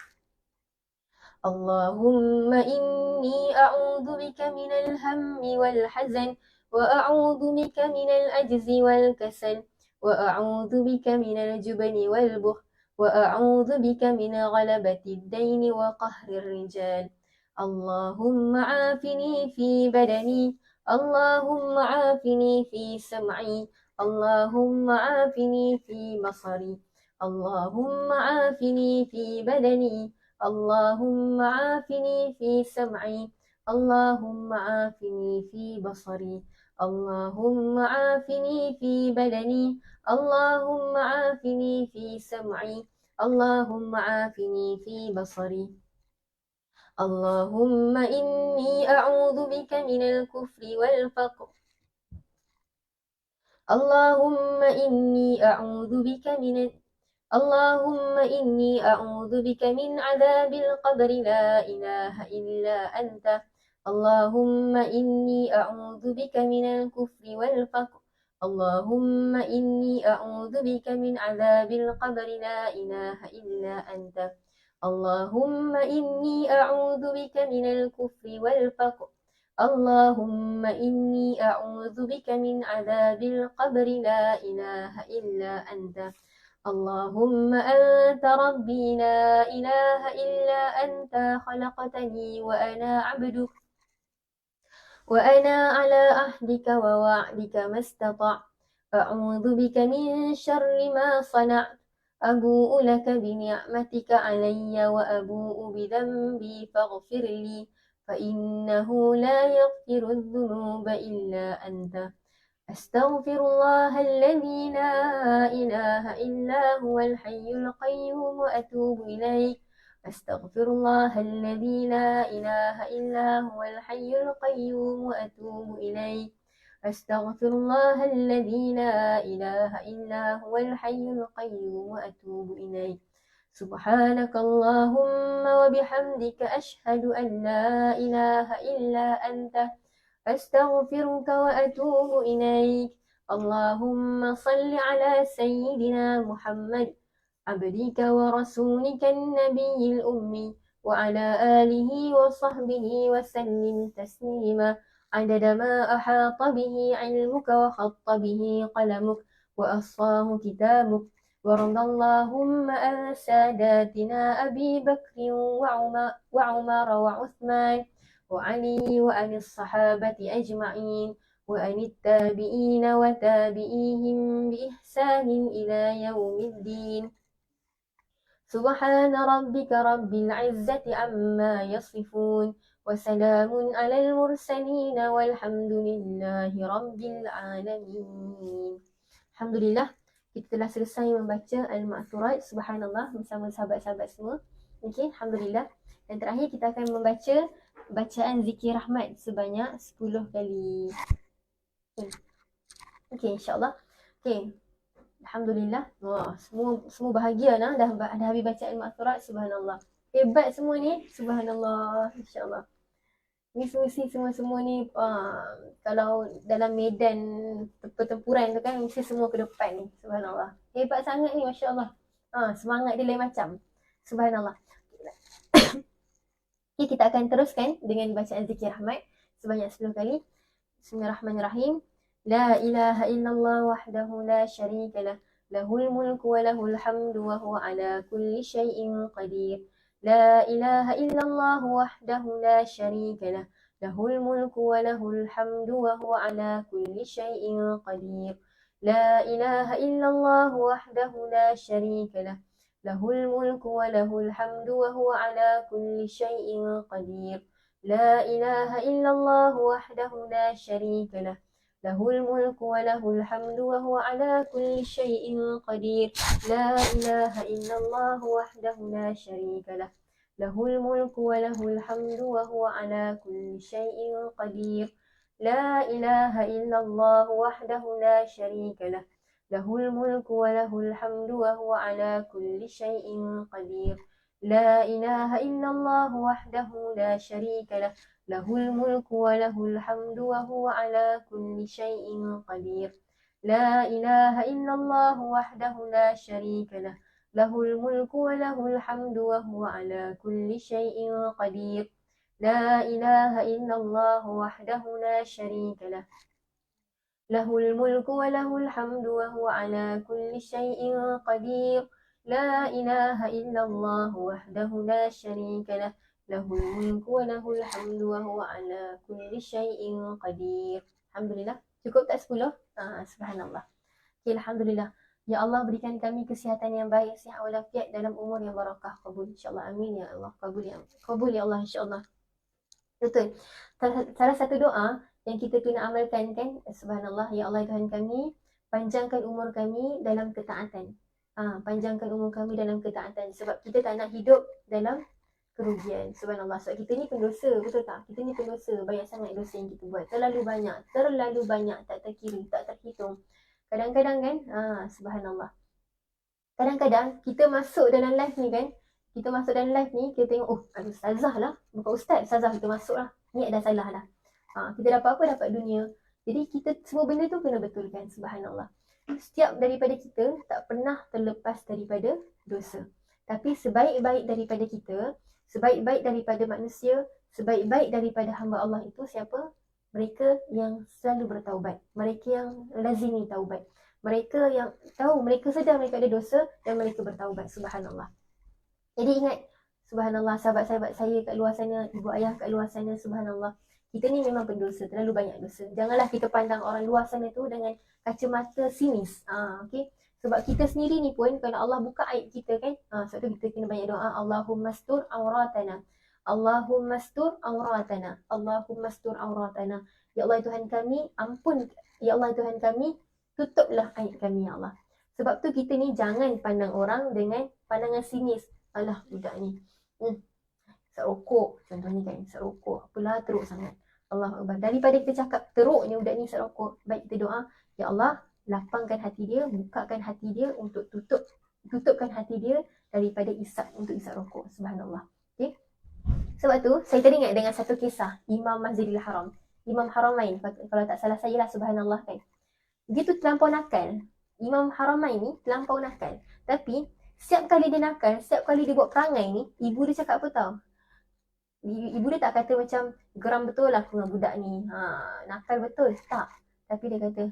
اللهم إني أعوذ بك من الهم والحزن وأعوذ بك من العجز والكسل وأعوذ بك من الجبن والبخل وأعوذ بك من غلبة الدين وقهر الرجال. اللهم عافني في بدني، اللهم عافني في سمعي، اللهم عافني في بصري، اللهم عافني في بدني، اللهم عافني في سمعي، اللهم عافني في بصري، اللهم عافني في بدني، اللهم عافني في سمعي، اللهم عافني في بصري. اللهم إني أعوذ بك من الكفر والفقر. اللهم إني أعوذ بك من اللهم إني أعوذ بك من عذاب القبر لا إله إلا أنت. اللهم إني أعوذ بك من الكفر والفقر. اللهم إني أعوذ بك من عذاب القبر لا إله إلا أنت. اللهم إني أعوذ بك من الكفر والفقر. اللهم إني أعوذ بك من عذاب القبر لا إله إلا أنت. اللهم أنت ربي لا إله إلا أنت، خلقتني وأنا عبدك، وأنا على عهدك ووعدك ما استطعت. أعوذ بك من شر ما صنعت. أبوء لك بنعمتك علي وأبوء بذنبي فاغفر لي، فإنه لا يغفر الذنوب إلا أنت. أستغفر الله الذي لا إله إلا هو الحي القيوم وأتوب إليه. أستغفر الله الذي لا إله إلا هو الحي القيوم وأتوب إليه. أستغفر الله الذي لا إله إلا هو الحي القيوم وأتوب إليه. سبحانك اللهم وبحمدك أشهد أن لا إله إلا أنت، أستغفرك وأتوب إليك. اللهم صل على سيدنا محمد عبدك ورسولك النبي الأمي وعلى آله وصحبه وسلم تسليما عدد ما أحاط به علمك وخط به قلمك وأصفاه كتابك. وارض اللهم عن ساداتنا أبي بكر وعمر وعثمان وعلي وعن الصحابة أجمعين وعن التابعين وتابعيهم بإحسان إلى يوم الدين. سبحان ربك رب العزة عما يصفون، وسلام على المرسلين والحمد لله رب العالمين. Alhamdulillah, kita telah selesai membaca Al-Ma'thurat, subhanallah, bersama sahabat-sahabat semua. Okey, alhamdulillah. Dan terakhir kita akan membaca bacaan zikir rahmat sebanyak 10 kali. Okey, insya-Allah. Okey. Alhamdulillah. Wah, semua bahagia dah habis baca Al-Ma'thurat, subhanallah. Hebat semua ni, subhanallah, insya-Allah. Ni semua ni kalau dalam medan pertempuran tu kan mesti semua ke depan ni, subhanallah. Hebat sangat ni, masya-Allah. Semangat dia lain macam. Subhanallah. Okay, kita akan teruskan dengan bacaan zikir rahmat sebanyak 10 kali. Bismillahirrahmanirrahim. La ilaha illallah wahdahu la syarika lah, lahul mulku wa lahul hamdu wa huwa ala kulli syai'in qadir. La ilaha illallah wahdahu la syarika lah, lahul mulku wa lahul hamdu wa huwa ala kulli syai'in qadir. La ilaha illallah wahdahu la syarika lah, lahul mulku wa lahul hamdu wa huwa ala kulli syai'in qadir. La ilaha illallah wahdahu la syarika lah, lahul mulku wa lahul hamdu wa huwa ala kulli syai'in qadir. La ilaha illallah wahdahu la syarika lah, lahul mulku wa lahul hamdu wa huwa ala kulli syai'in qadir. La ilaha illallah wahdahu la syarika lah, lahul mulku wa lahul hamdu wa huwa ala kulli syai'in qadir. La ilaha illallah wahdahu la syarika lah, lahul mulku wa lahul hamdu wa huwa ala kulli syai'in qadir. La ilaha illallah wahdahu la syarika lah, lahul mulku wa lahul hamdu wa huwa ala kulli syai'in qadir. La ilaha illallah wahdahu la syarika lah, lahul mulku wa lahul hamdu wa huwa ala kulli syai'in qadir. La ilaha illallah wahdahu la syarika lah, lahul mulku wa lahul hamdu wa huwa ala kulli syai'in qadir. Alhamdulillah. Cukup tak 10? Subhanallah. Okay, Alhamdulillah. Ya Allah, berikan kami kesihatan yang baik, sihat walafiat dalam umur yang barakah. Kabul insyaAllah. Amin ya Allah. Kabul ya Allah insyaAllah. Betul. Salah satu doa yang kita kena amalkan kan, subhanallah, ya Allah Tuhan kami, panjangkan umur kami dalam ketaatan. Panjangkan umur kami dalam ketaatan, sebab kita tak nak hidup dalam kerugian. Subhanallah. Sebab kita ni pendosa, betul tak? Kita ni pendosa, banyak sangat dosa yang kita buat. Terlalu banyak, tak terkira, tak terhitung. Kadang-kadang kan, subhanallah. Kadang-kadang kita masuk dalam live ni kan, kita tengok, oh ada ustazah lah, bukan ustaz, ustazah kita masuk lah, niat dah salah dah. Kita dapat apa? Dapat dunia. Jadi kita semua benda tu kena betulkan, subhanallah. Setiap daripada kita tak pernah terlepas daripada dosa. Tapi sebaik-baik daripada kita, sebaik-baik daripada manusia, sebaik-baik daripada hamba Allah itu siapa? Mereka yang selalu bertaubat, mereka yang lazimi taubat, mereka yang tahu, mereka sedar mereka ada dosa dan mereka bertaubat, subhanallah. Jadi ingat, subhanallah, sahabat-sahabat saya kat luar sana, ibu ayah kat luar sana, subhanallah, kita ni memang pendosa, terlalu banyak dosa. Janganlah kita pandang orang luar sana tu dengan kacamata sinis. Okay? Sebab kita sendiri ni pun, kalau Allah buka aib kita kan, sebab tu kita kena banyak doa, Allahumma stur auratana, Allahumma stur auratana, Allahumma stur auratana. Ya Allah Tuhan kami, ampun, ya Allah Tuhan kami, tutuplah aib kami ya Allah. Sebab tu kita ni jangan pandang orang dengan pandangan sinis. Alah budak ni isap rokok contohnya kan, isap rokok, apalah teruk sangat. Allah Akbar. Daripada kita cakap teruknya budak ni isap rokok, baik kita doa, ya Allah lapangkan hati dia, bukakan hati dia untuk tutupkan hati dia daripada untuk isap rokok, subhanallah. Okay? Sebab tu saya teringat dengan satu kisah Imam Masjidil Haram, Imam Haramain, kalau tak salah saya lah, subhanallah kan. Dia tu terlampau nakal. Imam Haramain ni terlampau nakal. Tapi setiap kali dia nakal, setiap kali dia buat perangai ni, ibu dia cakap apa tau? Ibu dia tak kata macam geram betul lah aku dengan budak ni, nakal betul, tak. Tapi dia kata,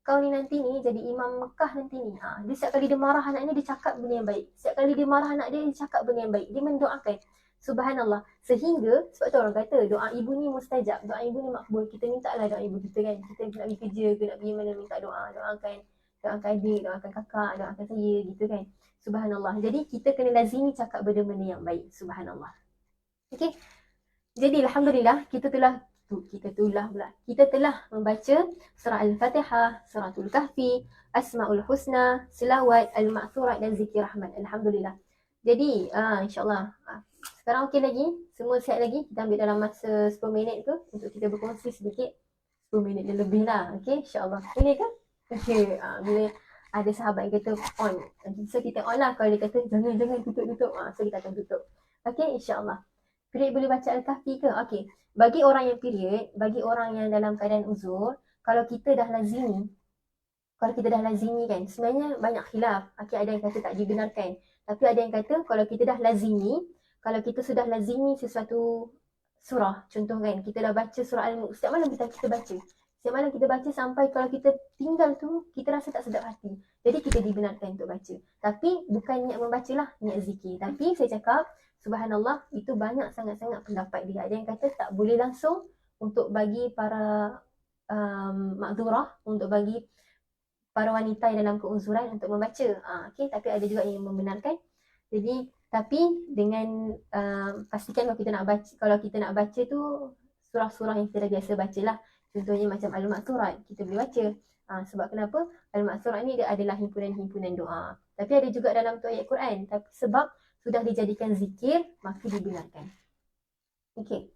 kau ni nanti ni jadi imam Mekah nanti ni. Dia setiap kali dia marah anak ni, dia cakap benda yang baik. Setiap kali dia marah anak dia, dia cakap benda yang baik. Dia mendoakan. Subhanallah. Sehingga, sebab tu orang kata, doa ibu ni mustajab, doa ibu ni makbul. Kita minta lah doa ibu kita kan. Kita nak pergi kerja ke, nak pergi mana, minta doa. Doakan adik, doakan kakak, doakan saya gitu kan. Subhanallah. Jadi kita kena lazimi cakap benda-benda yang baik. Subhanallah. Okay. Jadi Alhamdulillah kita telah membaca surah Al-Fatihah, suratul Kahfi, Asmaul Husna, Selawat, Al-Ma'thurat dan Zikir Rahmat. Alhamdulillah. Jadi insyaAllah sekarang okey lagi, semua sihat lagi. Kita ambil dalam masa 10 minit tu untuk kita berkongsi sedikit. 10 minit dan lebih lah. Okay, insyaAllah. Ini kan? Okay, bila ada sahabat yang kata on, so kita on lah. Kalau dia kata jangan tutup, so kita akan tutup. Okay, insyaAllah. Period boleh baca Al-Kahfi ke? Okay, bagi orang yang period, bagi orang yang dalam keadaan uzur, kalau kita dah lazimi kan, sebenarnya banyak khilaf. Okay, ada yang kata tak dibenarkan. Tapi ada yang kata kalau kita dah lazimi, kalau kita sudah lazimi sesuatu surah, contoh kan, kita dah baca surah Al-Mulk, setiap malam kita baca. Setiap malam kita baca sampai kalau kita tinggal tu, kita rasa tak sedap hati. Jadi kita dibenarkan untuk baca. Tapi bukan niat membaca lah, niat zikir. Tapi saya cakap, subhanallah, itu banyak sangat-sangat pendapat dia. Ada yang kata tak boleh langsung untuk bagi para makzurah, untuk bagi para wanita yang dalam keuzuran untuk membaca. Okay, tapi ada juga yang membenarkan. Jadi, tapi dengan pastikan kalau kita nak baca tu surah-surah yang kita dah biasa bacalah. Contohnya macam Al-Ma'thurat, kita boleh baca. Sebab kenapa? Al-Ma'thurat ni dia adalah himpunan-himpunan doa. Tapi ada juga dalam tu ayat Quran. Tapi sebab sudah dijadikan zikir, maka dibenarkan. Okey.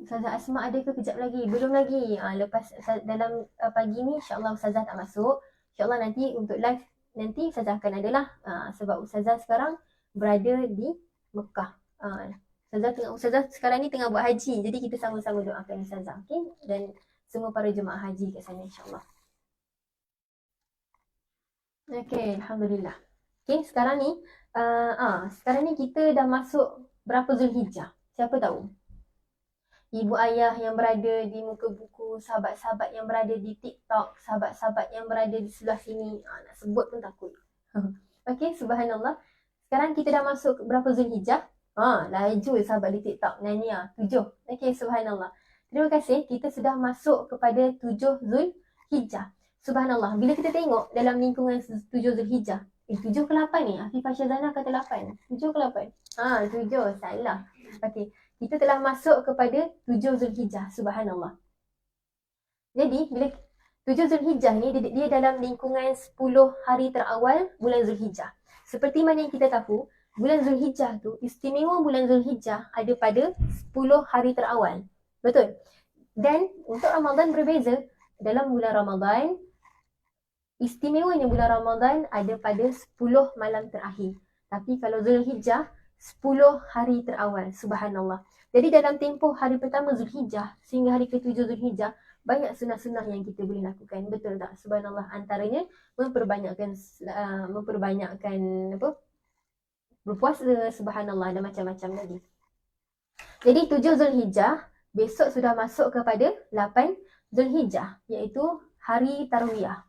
Ustazah Asma ada ke kejap lagi? Belum lagi. Lepas dalam pagi ni insya-Allah Ustazah tak masuk. Insya-Allah nanti untuk live nanti Ustazah akan adalah sebab Ustazah sekarang berada di Mekah. Ustazah sekarang ni tengah buat haji. Jadi kita sama-sama doakan Ustazah, okey? Dan semua para jemaah haji kat sana insya-Allah. Okey, alhamdulillah. Okey, sekarang ni kita dah masuk berapa Zulhijjah? Siapa tahu? Ibu ayah yang berada di muka buku, sahabat-sahabat yang berada di TikTok, sahabat-sahabat yang berada di sebelah sini, nak sebut pun takut. Okey, subhanallah. Sekarang kita dah masuk berapa Zulhijjah? Laju sahabat di TikTok. Nania, 7. Okey, subhanallah. Terima kasih, kita sudah masuk kepada 7 Zulhijjah. Subhanallah, bila kita tengok dalam lingkungan 7 Zulhijjah, 7 ke 8 ni? Afifah Syazana kata 8. 7 ke 8? 7, salah. Okey, kita telah masuk kepada 7 Zulhijjah. Subhanallah. Jadi, bila 7 Zulhijjah ni, dia dalam lingkungan 10 hari terawal bulan Zulhijjah. Seperti mana yang kita tahu, bulan Zulhijjah tu, istimewa bulan Zulhijjah ada pada 10 hari terawal. Betul? Dan untuk Ramadan berbeza. Dalam bulan Ramadan, istimewanya bulan Ramadan ada pada 10 malam terakhir. Tapi kalau Zulhijjah, 10 hari terawal. Subhanallah. Jadi dalam tempoh hari pertama Zulhijjah sehingga hari ke-7 Zulhijjah, banyak sunnah-sunnah yang kita boleh lakukan. Betul tak? Subhanallah. Antaranya memperbanyakkan berpuasa, subhanallah, dan macam-macam lagi. Jadi 7 Zulhijjah, besok sudah masuk kepada 8 Zulhijjah, iaitu hari Tarwiyah.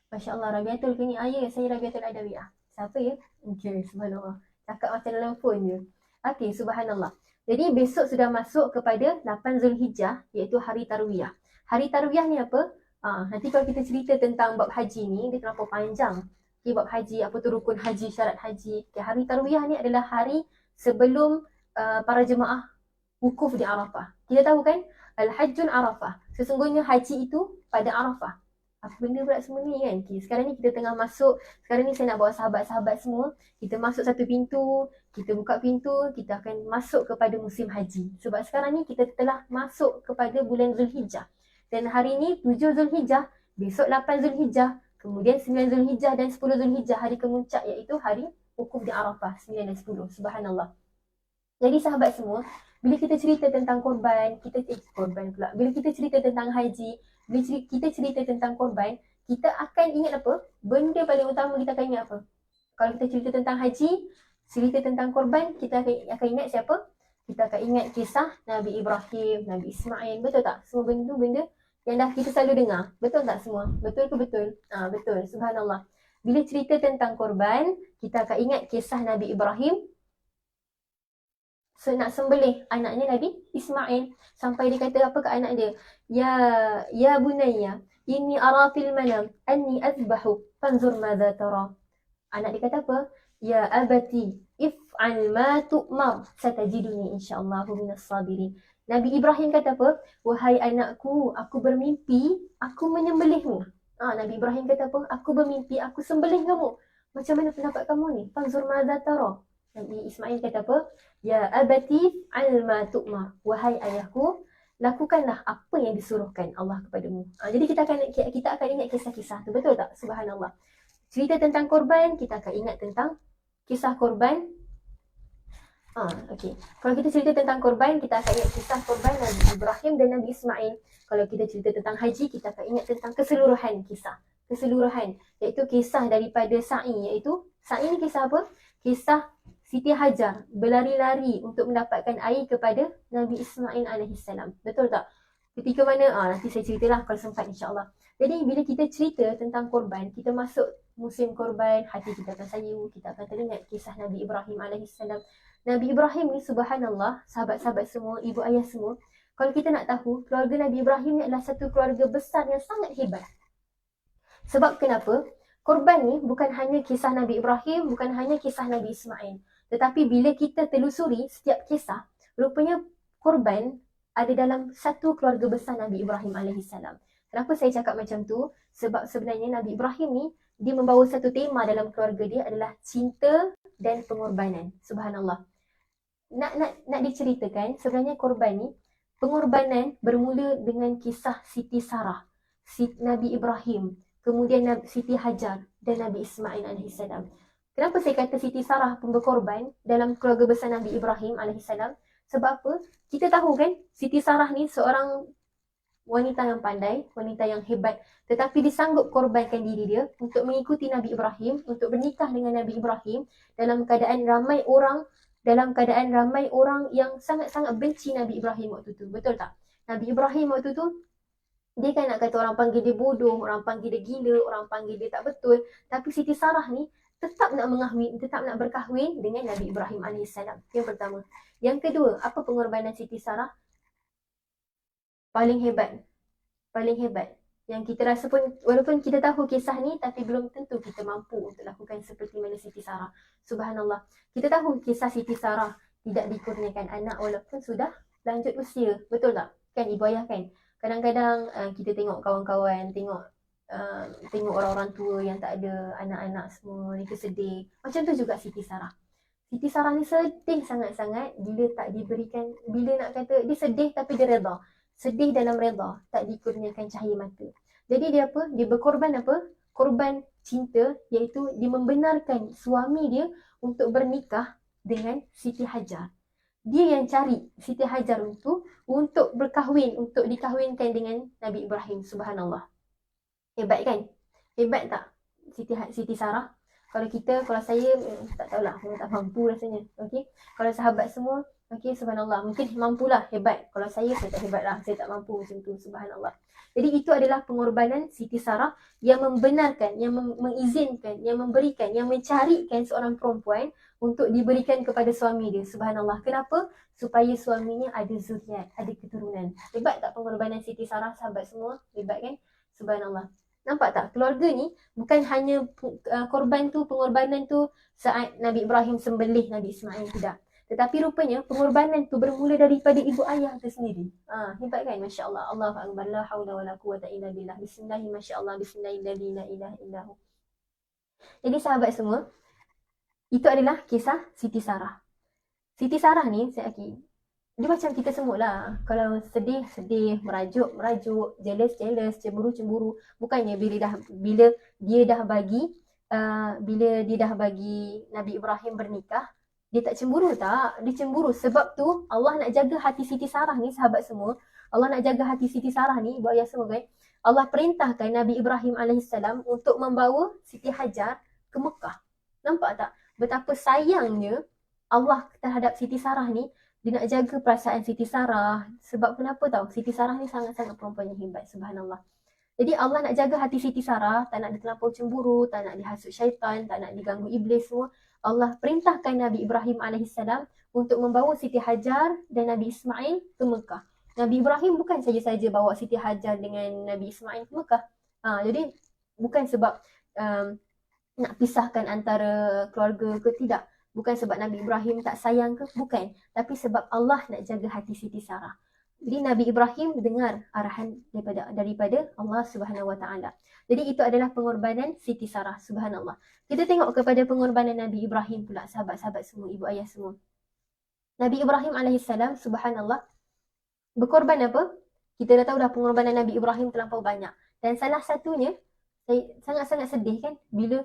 Masya Allah, Rabiatul ke ni? Saya Rabiatul Adawiyah. Siapa ya? Okay, subhanallah. Cakap macam dalam phone je. Okay, subhanallah. Jadi besok sudah masuk kepada 8 Zulhijjah, iaitu hari Tarwiyah. Hari Tarwiyah ni apa? Nanti kalau kita cerita tentang bab haji ni, dia terlalu panjang. Okay, bab haji, apa tu rukun haji, syarat haji. Okay, hari Tarwiyah ni adalah hari sebelum para jemaah wukuf di Arafah. Kita tahu kan? Al-Hajjun Arafah. Sesungguhnya haji itu pada Arafah. Apa benda pula semua ni kan? Okay, sekarang ni kita tengah masuk. Sekarang ni saya nak bawa sahabat-sahabat semua. Kita masuk satu pintu. Kita buka pintu. Kita akan masuk kepada musim haji. Sebab sekarang ni kita telah masuk kepada bulan Zulhijjah. Dan hari ni 7 Zulhijjah. Besok 8 Zulhijjah. Kemudian 9 Zulhijjah dan 10 Zulhijjah. Hari kemuncak, iaitu hari wukuf di Arafah. 9 dan 10. Subhanallah. Jadi sahabat semua, bila kita cerita tentang korban, bila kita cerita tentang haji, bila kita cerita tentang korban, kita akan ingat apa? Benda paling utama kita akan ingat apa? Kalau kita cerita tentang haji, cerita tentang korban, kita akan ingat siapa? Kita akan ingat kisah Nabi Ibrahim, Nabi Ismail. Betul tak? Semua benda yang dah kita selalu dengar. Betul tak semua? Betul ke betul? Betul. Subhanallah. Bila cerita tentang korban, kita akan ingat kisah Nabi Ibrahim nak sembelih anaknya Nabi Ismail, sampai dia kata apa ke anak dia? Ya bunayya, inni ara fil manam anni azbahu fanzur madza tara. Anak dia kata apa? Ya abati if'al ma tu'mar satajiduni insyaallah minas sabirin. Nabi Ibrahim kata apa? Wahai anakku, aku bermimpi aku menyembelihmu. Nabi Ibrahim kata apa? Aku bermimpi aku sembelih kamu. Macam mana pendapat kamu ni? Fanzur madza tara. Nabi Ismail kata apa? Ya abati alma tu'mar. Wahai ayahku, lakukanlah apa yang disuruhkan Allah kepadamu. Jadi kita akan ingat kisah-kisah tu. Betul tak? Subhanallah. Cerita tentang korban, kita akan ingat tentang kisah korban. Okay. Kalau kita cerita tentang korban, kita akan ingat kisah korban Nabi Ibrahim dan Nabi Ismail. Kalau kita cerita tentang haji, kita akan ingat tentang keseluruhan kisah. Iaitu kisah daripada sa'i. Iaitu sa'i ni kisah apa? Kisah Siti Hajar berlari-lari untuk mendapatkan air kepada Nabi Ismail AS. Betul tak? Ketika mana? Nanti saya ceritalah kalau sempat insyaAllah. Jadi bila kita cerita tentang korban, kita masuk musim korban, hati kita akan sayu, kita akan teringat kisah Nabi Ibrahim AS. Nabi Ibrahim ni subhanallah, sahabat-sahabat semua, ibu ayah semua, kalau kita nak tahu, keluarga Nabi Ibrahim ni adalah satu keluarga besar yang sangat hebat. Sebab kenapa? Korban ni bukan hanya kisah Nabi Ibrahim, bukan hanya kisah Nabi Ismail. Tetapi bila kita telusuri setiap kisah, rupanya korban ada dalam satu keluarga besar Nabi Ibrahim AS. Kenapa saya cakap macam tu? Sebab sebenarnya Nabi Ibrahim ni, dia membawa satu tema dalam keluarga dia adalah cinta dan pengorbanan. Subhanallah. Nak diceritakan, sebenarnya korban ni, pengorbanan bermula dengan kisah Siti Sarah, Nabi Ibrahim, kemudian Siti Hajar dan Nabi Ismail AS. Kenapa saya kata Siti Sarah pun berkorban dalam keluarga besar Nabi Ibrahim AS? Sebab apa? Kita tahu kan, Siti Sarah ni seorang wanita yang pandai, wanita yang hebat, tetapi disanggup korbankan diri dia untuk mengikuti Nabi Ibrahim, untuk bernikah dengan Nabi Ibrahim dalam keadaan ramai orang yang sangat-sangat benci Nabi Ibrahim waktu tu. Betul tak? Nabi Ibrahim waktu tu, dia kan nak kata orang panggil dia bodoh, orang panggil dia gila, orang panggil dia tak betul. Tapi Siti Sarah ni tetap nak berkahwin dengan Nabi Ibrahim alaihissalam. Yang pertama. Yang kedua, apa pengorbanan Siti Sarah? Paling hebat. Yang kita rasa pun, walaupun kita tahu kisah ni, tapi belum tentu kita mampu untuk lakukan seperti mana Siti Sarah. Subhanallah. Kita tahu kisah Siti Sarah tidak dikurniakan anak walaupun sudah lanjut usia. Betul tak? Kan ibu ayah kan? Kadang-kadang kita tengok kawan-kawan, tengok orang-orang tua yang tak ada anak-anak semua, mereka sedih. Macam tu juga Siti Sarah. Siti Sarah ni sedih sangat-sangat bila tak diberikan, bila nak kata dia sedih tapi dia reda. Sedih dalam reda, tak dikurniakan cahaya mata. Jadi dia apa? Dia berkorban apa? Korban cinta, iaitu dia membenarkan suami dia untuk bernikah dengan Siti Hajar. Dia yang cari Siti Hajar untuk berkahwin, untuk dikahwinkan dengan Nabi Ibrahim. Subhanallah. Hebat kan? Hebat tak Siti Sarah? Kalau saya tak tahulah, saya tak mampu rasanya. Okey. Kalau sahabat semua, okey, subhanallah, mungkin mampulah, hebat. Kalau saya tak hebat lah, saya tak mampu macam tu. Subhanallah. Jadi itu adalah pengorbanan Siti Sarah yang membenarkan, yang mengizinkan, yang memberikan, yang mencarikan seorang perempuan untuk diberikan kepada suami dia. Subhanallah. Kenapa? Supaya suaminya ada zuriat, ada keturunan. Hebat tak pengorbanan Siti Sarah, sahabat semua? Hebat kan? Subhanallah. Nampak tak? Keluarga ni bukan hanya pengorbanan tu saat Nabi Ibrahim sembelih Nabi Ismail, tidak. Tetapi rupanya pengorbanan tu bermula daripada ibu ayah tu sendiri. Hebat kan? Masya Allah. Allahu Akbar. La hawla wa la quwwata illa billah. Bismillah, masya Allah. Bismillahirrahmanirrahim. La ilaha illahu. Jadi sahabat semua, itu adalah kisah Siti Sarah. Siti Sarah ni, saya yakin, dia macam kita semua lah. Kalau sedih, merajuk, jealous, cemburu. Bukannya bila dia dah bagi Nabi Ibrahim bernikah, dia tak cemburu tak? Dia cemburu. Sebab tu Allah nak jaga hati Siti Sarah ni, sahabat semua. Allah nak jaga hati Siti Sarah ni, ibu ayah semua kan. Allah perintahkan Nabi Ibrahim alaihissalam untuk membawa Siti Hajar ke Mekah. Nampak tak? Betapa sayangnya Allah terhadap Siti Sarah ni. Dia nak jaga perasaan Siti Sarah. Sebab kenapa tahu? Siti Sarah ni sangat-sangat perempuan yang hebat. Subhanallah. Jadi Allah nak jaga hati Siti Sarah. Tak nak dia terlampau cemburu. Tak nak dihasut syaitan. Tak nak diganggu iblis semua. Allah perintahkan Nabi Ibrahim AS untuk membawa Siti Hajar dan Nabi Ismail ke Mekah. Nabi Ibrahim bukan saja-saja bawa Siti Hajar dengan Nabi Ismail ke Mekah. Jadi bukan sebab nak pisahkan antara keluarga ke, tidak. Bukan sebab Nabi Ibrahim tak sayang ke? Bukan. Tapi sebab Allah nak jaga hati Siti Sarah. Jadi Nabi Ibrahim dengar arahan daripada Allah Subhanahu Wa Taala. Jadi itu adalah pengorbanan Siti Sarah. Subhanallah. Kita tengok kepada pengorbanan Nabi Ibrahim pula, sahabat-sahabat semua, ibu ayah semua. Nabi Ibrahim alaihissalam, subhanallah, berkorban apa? Kita dah tahu dah pengorbanan Nabi Ibrahim terlampau banyak. Dan salah satunya, saya sangat-sangat sedih kan, bila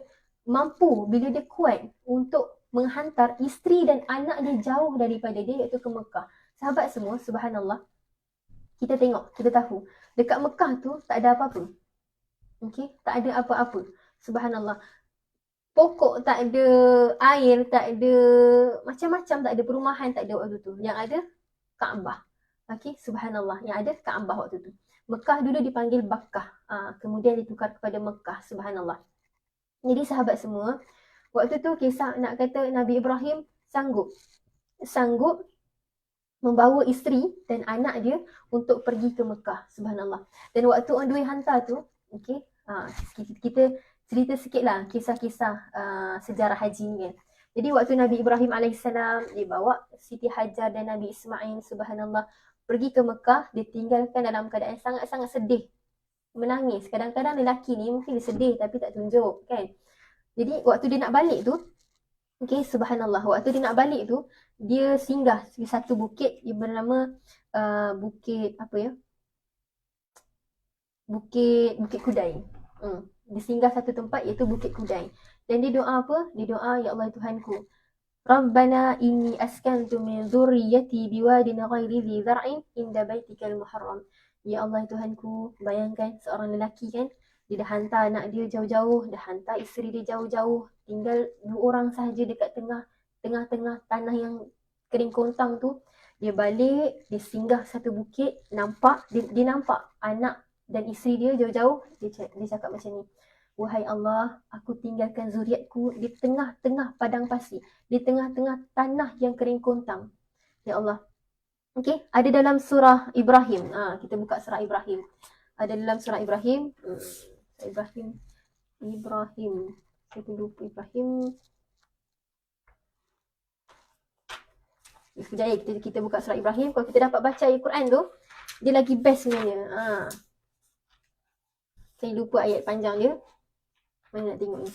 dia kuat untuk menghantar isteri dan anak dia jauh daripada dia, iaitu ke Mekah. Sahabat semua, subhanallah, kita tengok, kita tahu, dekat Mekah tu tak ada apa-apa. Okey, tak ada apa-apa. Subhanallah. Pokok tak ada, air tak ada, macam-macam tak ada, perumahan tak ada waktu tu. Yang ada Kaabah. Okey, subhanallah, yang ada Kaabah waktu tu. Mekah dulu dipanggil Bakkah, kemudian ditukar kepada Mekah. Subhanallah. Jadi sahabat semua, waktu tu kisah nak kata Nabi Ibrahim sanggup membawa isteri dan anak dia untuk pergi ke Mekah. Subhanallah. Dan waktu on the way hantar tu, okey, kita cerita sikit lah kisah-kisah sejarah haji ni kan. Jadi waktu Nabi Ibrahim AS, dia bawa Siti Hajar dan Nabi Ismail, subhanallah, pergi ke Mekah. Dia tinggalkan dalam keadaan sangat-sangat sedih, menangis. Kadang-kadang lelaki ni mungkin dia sedih tapi tak tunjuk kan. Jadi waktu dia nak balik tu, okey, subhanallah, waktu dia nak balik tu, dia singgah di satu bukit yang bernama Bukit Kudai. Dia singgah satu tempat iaitu Bukit Kudai. Dan dia doa apa? Dia doa, ya Allah Tuhanku, Rabbana inni askantu min dhurriyyati biwadin ghairi dhi zar'in inda baitikal muharram. Ya Allah Tuhanku, bayangkan seorang lelaki kan, dia dah hantar anak dia jauh-jauh, dah hantar isteri dia jauh-jauh, tinggal 2 orang sahaja dekat tengah-tengah tanah yang kering kontang tu. Dia balik, dia singgah satu bukit, dia nampak anak dan isteri dia jauh-jauh. Dia cakap macam ni, Wahai Allah, aku tinggalkan zuriatku di tengah-tengah padang pasir, di tengah-tengah tanah yang kering kontang. Ya Allah. Okey, ada dalam surah Ibrahim. Kita buka surah Ibrahim. Ada dalam surah Ibrahim. Ibrahim. Saya lupa Ibrahim. Sekejap ya, kita buka surah Ibrahim. Kalau kita dapat baca Al-Quran tu, dia lagi best sebenarnya. Saya lupa ayat panjang dia. Mana nak tengok ni.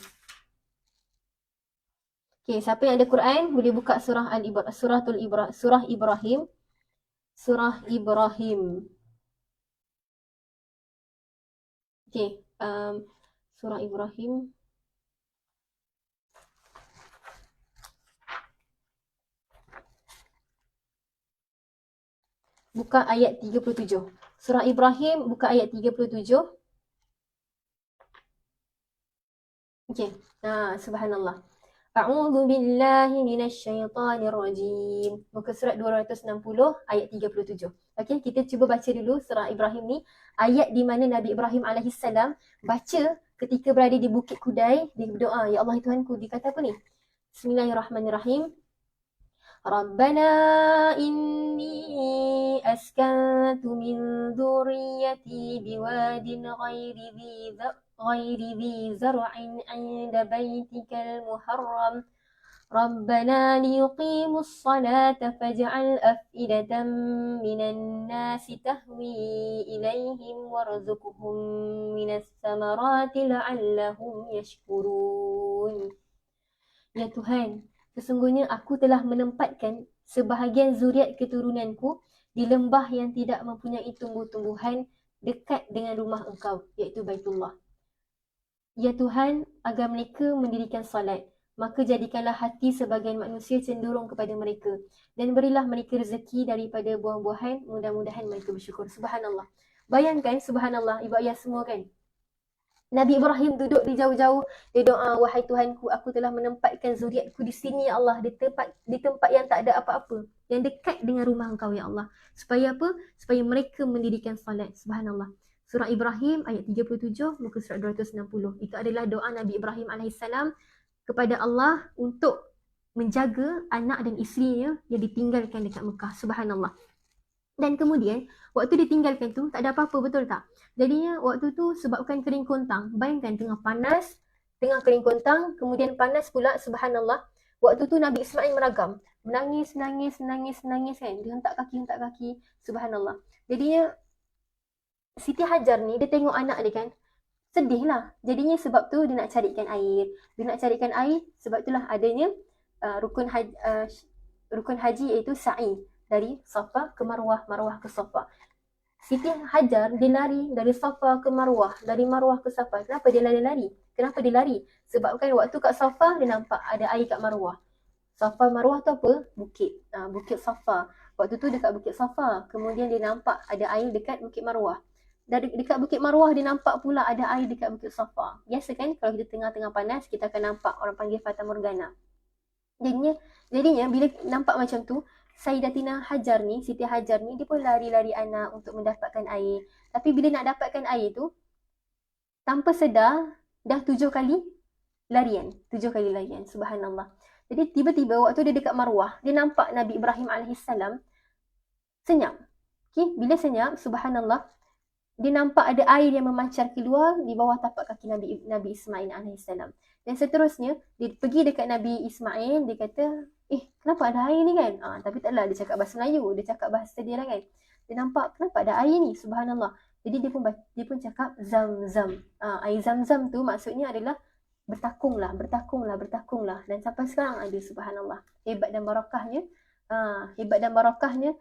Okay, siapa yang ada Quran boleh buka surah Ibrahim. Surah Ibrahim. Okay, surah Ibrahim. Buka ayat 37. Surah Ibrahim buka ayat 37. Okay. Subhanallah. A'udzu billahi minasyaitonir rajim. Muka surat 260 ayat 37. Okey, kita cuba baca dulu surah Ibrahim ni, ayat di mana Nabi Ibrahim alaihissalam baca ketika berada di Bukit Kudai, dia berdoa, ya Allah Tuhanku, dia kata apa ni? Bismillahirrahmanirrahim. Rabbana inni askantu min dhurriyyati biwadin ghairi dhi zar'in 'inda baitikal muharram. ربنا ليقيموا الصلاة فاجعل أفئدة من الناس تهوي إليهم وارزقهم من الثمرات لعلهم يشكرون. Ya Tuhan, sesungguhnya aku telah menempatkan sebahagian zuriat keturunanku di lembah yang tidak mempunyai tumbuh-tumbuhan dekat dengan rumah Engkau, iaitu Baitullah. Ya Tuhan, agar mereka mendirikan salat, maka jadikanlah hati sebagian manusia cenderung kepada mereka dan berilah mereka rezeki daripada buah-buahan, mudah-mudahan mereka bersyukur. Subhanallah. Bayangkan, subhanallah, ibu ayah semua kan, Nabi Ibrahim duduk di jauh-jauh, dia doa, wahai Tuhanku, aku telah menempatkan zuriatku di sini ya Allah, di tempat yang tak ada apa-apa, yang dekat dengan rumah Engkau ya Allah. Supaya apa? Supaya mereka mendirikan salat. Subhanallah. Surah Ibrahim ayat 37 muka surat 260. Itu adalah doa Nabi Ibrahim alaihissalam kepada Allah untuk menjaga anak dan isterinya yang ditinggalkan dekat Mekah. Subhanallah. Dan kemudian waktu ditinggalkan tu tak ada apa-apa, betul tak? Jadinya waktu tu sebabkan kering kontang. Bayangkan tengah panas, tengah kering kontang, kemudian panas pula, subhanallah. Waktu tu Nabi Ismail meragam. Menangis kan. Dia hentak kaki, subhanallah. Jadinya Siti Hajar ni, dia tengok anak dia kan, sedih lah. Jadinya sebab tu dia nak carikan air. Sebab itulah adanya rukun haji iaitu sa'i. Dari Safa ke Marwah, Marwah ke Safa. Siti Hajar, dia lari dari Safa ke Marwah, dari Marwah ke Safa. Kenapa dia lari? Sebabkan waktu kat Safa, dia nampak ada air kat Marwah. Safa Marwah tu apa? Bukit. Bukit Safa. Waktu tu dekat Bukit Safa. Kemudian dia nampak ada air dekat Bukit Marwah. Dari dekat Bukit Marwah, dia nampak pula ada air dekat Bukit Safa. Biasa kan, kalau kita tengah-tengah panas, kita akan nampak orang panggil Fata Morgana. Jadinya bila nampak macam tu, Sayyidatina Hajar ni, Siti Hajar ni, dia pun lari-lari anak untuk mendapatkan air. Tapi bila nak dapatkan air tu, tanpa sedar, dah 7 kali larian. Subhanallah. Jadi tiba-tiba waktu dia dekat Marwah, dia nampak Nabi Ibrahim alaihissalam senyap. Okay? Bila senyap, subhanallah, dia nampak ada air yang memancar keluar di bawah tapak kaki Nabi Ismail alaihissalam. Dan seterusnya, dia pergi dekat Nabi Ismail, dia kata, kenapa ada air ni kan? Tapi taklah, dia cakap bahasa Melayu, dia cakap bahasa dia lah kan. Dia nampak, kenapa ada air ni? Subhanallah. Jadi dia pun cakap Zam-Zam. Air Zam-Zam tu maksudnya adalah bertakunglah. Dan sampai sekarang ada, subhanallah. Hebat dan barakahnya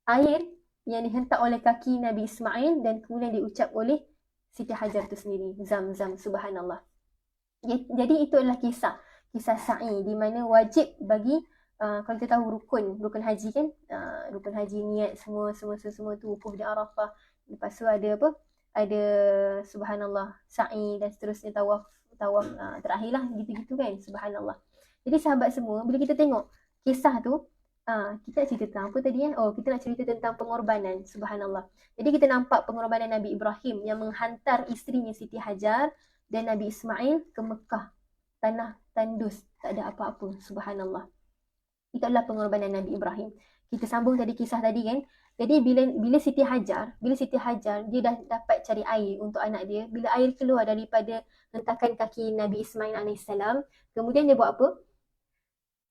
air yang dihentak oleh kaki Nabi Ismail dan kemudian diucap oleh Siti Hajar tu sendiri. Zam-Zam, subhanallah. Jadi itu adalah kisah sa'i, di mana wajib bagi kalau kita tahu rukun haji kan, rukun haji, niat semua tu, wukuf di Arafah, lepas tu ada apa, ada subhanallah sa'i dan seterusnya, tawaf terakhirlah, gitu-gitu kan, subhanallah. Jadi sahabat semua, bila kita tengok kisah tu, kita nak cerita tentang apa tadi kan? Kita nak cerita tentang pengorbanan, subhanallah. Jadi kita nampak pengorbanan Nabi Ibrahim yang menghantar isterinya Siti Hajar dan Nabi Ismail ke Mekah, tanah tandus, tak ada apa-apa. Subhanallah. Itu adalah pengorbanan Nabi Ibrahim. Kita sambung tadi kisah tadi kan. Jadi bila Siti Hajar dia dah dapat cari air untuk anak dia, bila air keluar daripada hentakan kaki Nabi Ismail alaihissalam, kemudian dia buat apa?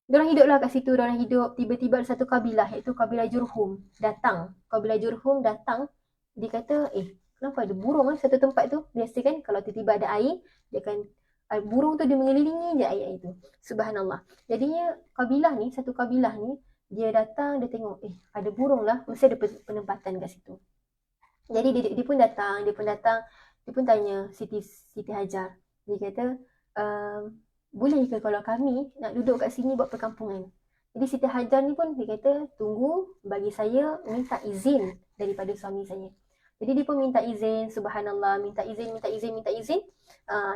Diorang hiduplah kat situ, diorang hidup. Tiba-tiba ada satu kabilah, iaitu kabilah Jurhum datang. Kabilah Jurhum datang, dia kata, kenapa ada burung satu tempat tu? Biasa kan kalau tiba-tiba ada air, dia akan burung tu dia mengelilingi je air itu. Subhanallah. Jadinya satu kabilah ni, dia datang, dia tengok, ada burung lah, mesti ada penempatan kat situ. Jadi dia pun datang, dia pun tanya Siti Hajar. Dia kata, boleh ke kalau kami nak duduk kat sini buat perkampungan? Jadi Siti Hajar ni pun dia kata, tunggu bagi saya minta izin daripada suami saya. Jadi dia pun minta izin, subhanallah, minta izin.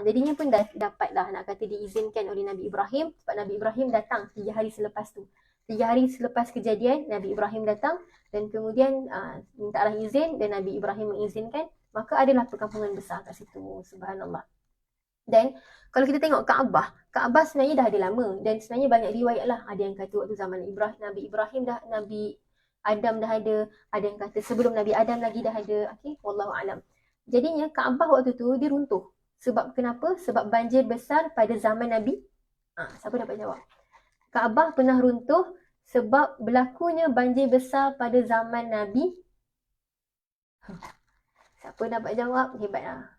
Jadinya pun dapat lah, nak kata diizinkan oleh Nabi Ibrahim, sebab Nabi Ibrahim datang 3 hari selepas tu. 3 hari selepas kejadian, Nabi Ibrahim datang dan kemudian mintalah izin dan Nabi Ibrahim mengizinkan, maka adalah perkampungan besar kat situ, subhanallah. Dan kalau kita tengok Kaabah sebenarnya dah ada lama dan sebenarnya banyak riwayat lah. Ada yang kata waktu zaman Nabi Ibrahim dah, Nabi Adam dah ada yang kata sebelum Nabi Adam lagi dah ada. Okay, wallahu alam. Jadinya Kaabah waktu tu dia runtuh. Sebab kenapa? Sebab banjir besar pada zaman Nabi. Siapa dapat jawab? Kaabah pernah runtuh sebab berlakunya banjir besar pada zaman Nabi. Siapa dapat jawab? Hebatlah.